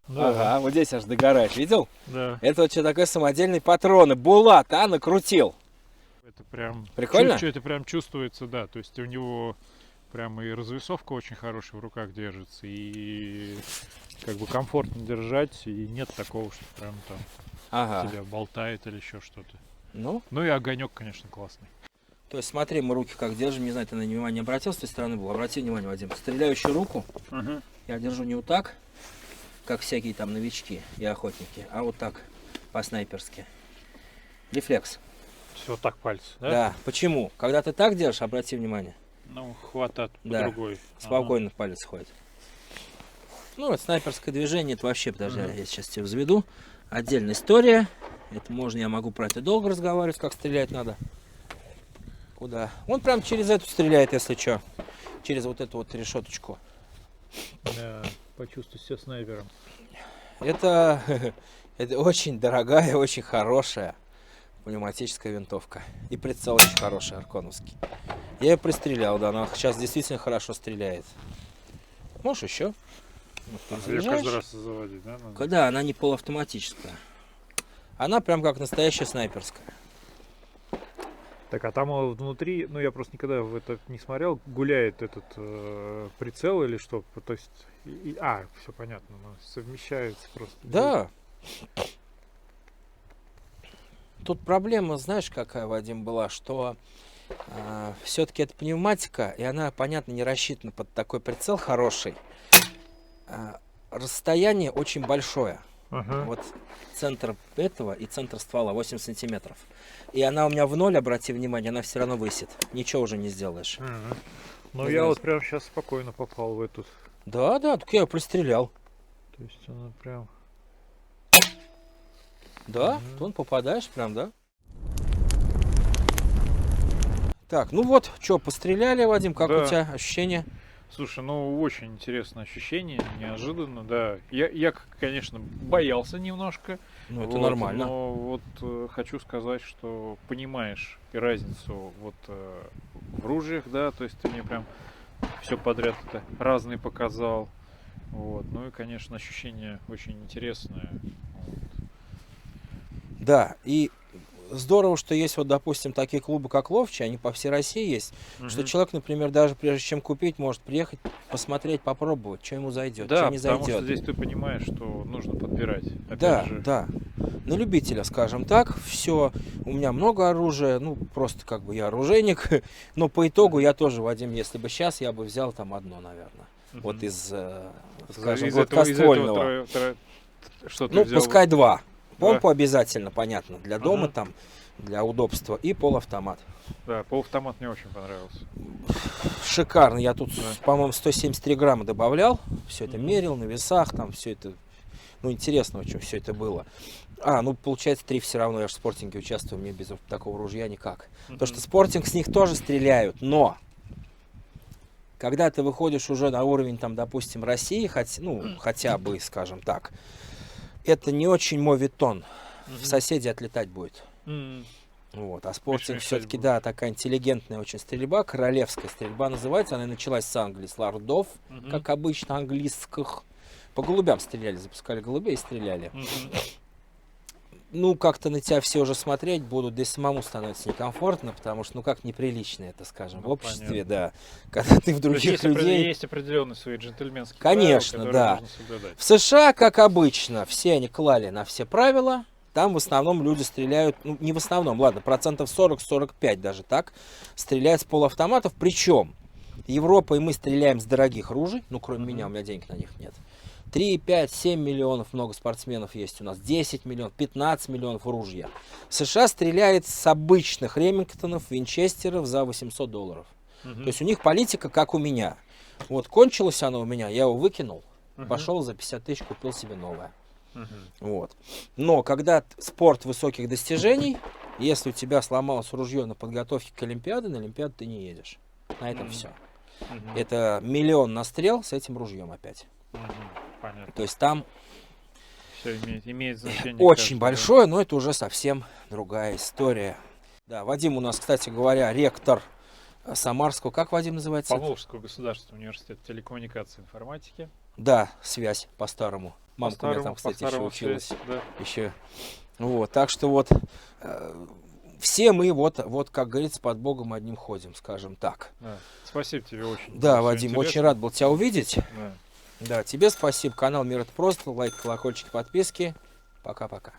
[SPEAKER 1] Да,
[SPEAKER 2] Ага, вот здесь аж догорает, видел?
[SPEAKER 1] да.
[SPEAKER 2] Это вот что такое самодельные патроны. Булат, накрутил.
[SPEAKER 1] Это прям...
[SPEAKER 2] Прикольно?
[SPEAKER 1] Это прям чувствуется, да. То есть у него прям и развесовка очень хорошая в руках держится, и как бы комфортно держать, и нет такого, что прям там
[SPEAKER 2] Ага.
[SPEAKER 1] тебя болтает или еще что-то.
[SPEAKER 2] Ну,
[SPEAKER 1] Ну и огонек, конечно, классный.
[SPEAKER 2] то есть смотри, мы руки как держим, не знаю, ты на внимание обратил, с той стороны был. Обрати внимание, Вадим, стреляющую руку я держу не вот так, как всякие там новички и охотники, а вот так, по-снайперски. Рефлекс.
[SPEAKER 1] Все так пальцы, да?
[SPEAKER 2] Да. Почему? Когда ты так держишь, обрати внимание,
[SPEAKER 1] Ну, хватает по
[SPEAKER 2] Да.
[SPEAKER 1] другой.
[SPEAKER 2] спокойно палец ходит. Ну, вот снайперское движение, это вообще, подожди, я сейчас тебе взведу. Отдельная история. Это можно, я могу про это долго разговаривать, как стрелять надо. Куда? Он прям через эту стреляет, если что. Через вот эту вот решеточку.
[SPEAKER 1] Да, почувствуй себя снайпером.
[SPEAKER 2] Это, это очень дорогая, очень хорошая пневматическая винтовка. И прицел очень хороший, арконовский. Я ее пристрелял, да, она сейчас действительно хорошо стреляет. Можешь еще? Вот,
[SPEAKER 1] Ее
[SPEAKER 2] заряжаешь.
[SPEAKER 1] каждый раз заводить, да? надо?
[SPEAKER 2] Да, она не полуавтоматическая. Она прям как настоящая снайперская.
[SPEAKER 1] Так, а там внутри, ну я просто никогда в это не смотрел, гуляет этот прицел или что? То есть, все понятно, ну, совмещается просто.
[SPEAKER 2] Да. Тут проблема, знаешь, какая, Вадим, была, что все-таки это пневматика, и она, понятно, не рассчитана под такой прицел хороший. Расстояние очень большое.
[SPEAKER 1] Ага.
[SPEAKER 2] Вот центр этого и центр ствола 8 сантиметров. И она у меня в ноль, обрати внимание, она все равно высит. Ничего уже не сделаешь.
[SPEAKER 1] Ага. Ну
[SPEAKER 2] Ну,
[SPEAKER 1] я
[SPEAKER 2] знаешь-
[SPEAKER 1] вот прям сейчас спокойно попал в эту.
[SPEAKER 2] Да, да, так я ее пристрелял.
[SPEAKER 1] То есть она прям.
[SPEAKER 2] Да,
[SPEAKER 1] Мгм.
[SPEAKER 2] вон попадаешь прям, да. Так, ну вот, что, постреляли, Вадим, как
[SPEAKER 1] Да.
[SPEAKER 2] у тебя ощущения?
[SPEAKER 1] Слушай, ну очень интересное ощущение, неожиданно, да. Я, конечно, боялся немножко.
[SPEAKER 2] Ну, это
[SPEAKER 1] вот,
[SPEAKER 2] нормально.
[SPEAKER 1] Но вот хочу сказать, что понимаешь и разницу вот в ружьях, да, то есть ты мне прям все подряд это разные показал. Вот. Ну и, конечно, ощущение очень интересное. Вот.
[SPEAKER 2] Да, и здорово, что есть вот, допустим, такие клубы, как Ловчий, они по всей России есть, что
[SPEAKER 1] Мгм.
[SPEAKER 2] человек, например, даже прежде чем купить, может приехать, посмотреть, попробовать, что ему зайдет,
[SPEAKER 1] Да,
[SPEAKER 2] что не
[SPEAKER 1] потому
[SPEAKER 2] зайдет.
[SPEAKER 1] что здесь ты понимаешь, что нужно подбирать. Опять
[SPEAKER 2] Да,
[SPEAKER 1] же,
[SPEAKER 2] да. На любителя, скажем так, все. У меня много оружия, ну, просто как бы я оружейник, но по итогу я тоже, Вадим, если бы сейчас, я бы взял там одно, наверное.
[SPEAKER 1] мгм.
[SPEAKER 2] Вот из,
[SPEAKER 1] из
[SPEAKER 2] скажем,
[SPEAKER 1] этого
[SPEAKER 2] гладкоствольного.
[SPEAKER 1] что ты
[SPEAKER 2] Ну,
[SPEAKER 1] взял?
[SPEAKER 2] пускай два.
[SPEAKER 1] Два?
[SPEAKER 2] Помпу обязательно, понятно, для дома
[SPEAKER 1] Ага.
[SPEAKER 2] там, для удобства. И полуавтомат.
[SPEAKER 1] Да, полуавтомат мне очень понравился.
[SPEAKER 2] Шикарно. Я тут,
[SPEAKER 1] Да.
[SPEAKER 2] по-моему, 173 грамма добавлял. Все это
[SPEAKER 1] Мгм.
[SPEAKER 2] мерил на весах, там все это. Ну, интересно очень все это было. Ну, получается, 3 все равно. Я же в спортинге участвую, мне без такого ружья никак. То, что
[SPEAKER 1] Мгм.
[SPEAKER 2] спортинг с них тоже стреляют, но когда ты выходишь уже на уровень, там, допустим, России, хотя бы, скажем так, это не очень моветон. В
[SPEAKER 1] Мгм.
[SPEAKER 2] соседи отлетать будет.
[SPEAKER 1] М.
[SPEAKER 2] Вот. А спортинг
[SPEAKER 1] мешать
[SPEAKER 2] все-таки,
[SPEAKER 1] будет.
[SPEAKER 2] да, такая интеллигентная очень стрельба, королевская стрельба называется. Она и началась с Англии, с лордов,
[SPEAKER 1] Мгм.
[SPEAKER 2] как обычно, английских. По голубям стреляли, запускали голубей и стреляли.
[SPEAKER 1] Мгм.
[SPEAKER 2] Ну, как-то на тебя все уже смотреть будут, да и самому становится некомфортно, потому что, ну, как неприлично это, скажем,
[SPEAKER 1] Ну,
[SPEAKER 2] в обществе,
[SPEAKER 1] понятно.
[SPEAKER 2] да. Когда ты в
[SPEAKER 1] То есть
[SPEAKER 2] других людей...
[SPEAKER 1] есть определенные свои джентльменские
[SPEAKER 2] Конечно,
[SPEAKER 1] правила,
[SPEAKER 2] да.
[SPEAKER 1] которые нужно соблюдать.
[SPEAKER 2] В США, как обычно, все они клали на все правила. Там в основном люди стреляют, ну, не в основном, ладно, процентов 40-45 даже так, стреляют с полуавтоматов. Причем Европа и мы стреляем с дорогих ружей, ну, кроме меня, у меня денег на них нет. 3, 5, 7 миллионов, много спортсменов есть у нас, 10 миллионов, 15 миллионов ружья. США стреляет с обычных Ремингтонов, Винчестеров за $800.
[SPEAKER 1] Мгм.
[SPEAKER 2] То есть у них политика, как у меня. Вот кончилась она у меня, я его выкинул,
[SPEAKER 1] Мгм.
[SPEAKER 2] пошел за 50 тысяч, купил себе новое.
[SPEAKER 1] Мгм.
[SPEAKER 2] Вот. Но когда спорт высоких достижений, если у тебя сломалось ружье на подготовке к Олимпиаде, на Олимпиаду ты не едешь. На этом
[SPEAKER 1] Мгм.
[SPEAKER 2] все.
[SPEAKER 1] Мгм.
[SPEAKER 2] Это миллион настрел с этим ружьем опять.
[SPEAKER 1] Мгм. Понятно.
[SPEAKER 2] То есть там
[SPEAKER 1] Все имеет значение.
[SPEAKER 2] очень
[SPEAKER 1] каждый, да.
[SPEAKER 2] большое, но это уже совсем другая история. Да, Вадим у нас, кстати говоря, ректор Самарского. Как Вадим называется?
[SPEAKER 1] Поволжского государственного университета телекоммуникации и информатики.
[SPEAKER 2] Да, связь по-старому. Мамка у меня там, кстати, еще
[SPEAKER 1] по-старому
[SPEAKER 2] училась.
[SPEAKER 1] связь, да.
[SPEAKER 2] Еще. Вот, так что вот все мы вот, как говорится, под Богом одним ходим, скажем так.
[SPEAKER 1] Да. Спасибо тебе очень.
[SPEAKER 2] Да,
[SPEAKER 1] всё
[SPEAKER 2] Вадим, очень
[SPEAKER 1] интересно.
[SPEAKER 2] рад был тебя увидеть.
[SPEAKER 1] Да.
[SPEAKER 2] Да, тебе спасибо. Канал Мир это просто. Лайк, колокольчики, подписки. Пока-пока.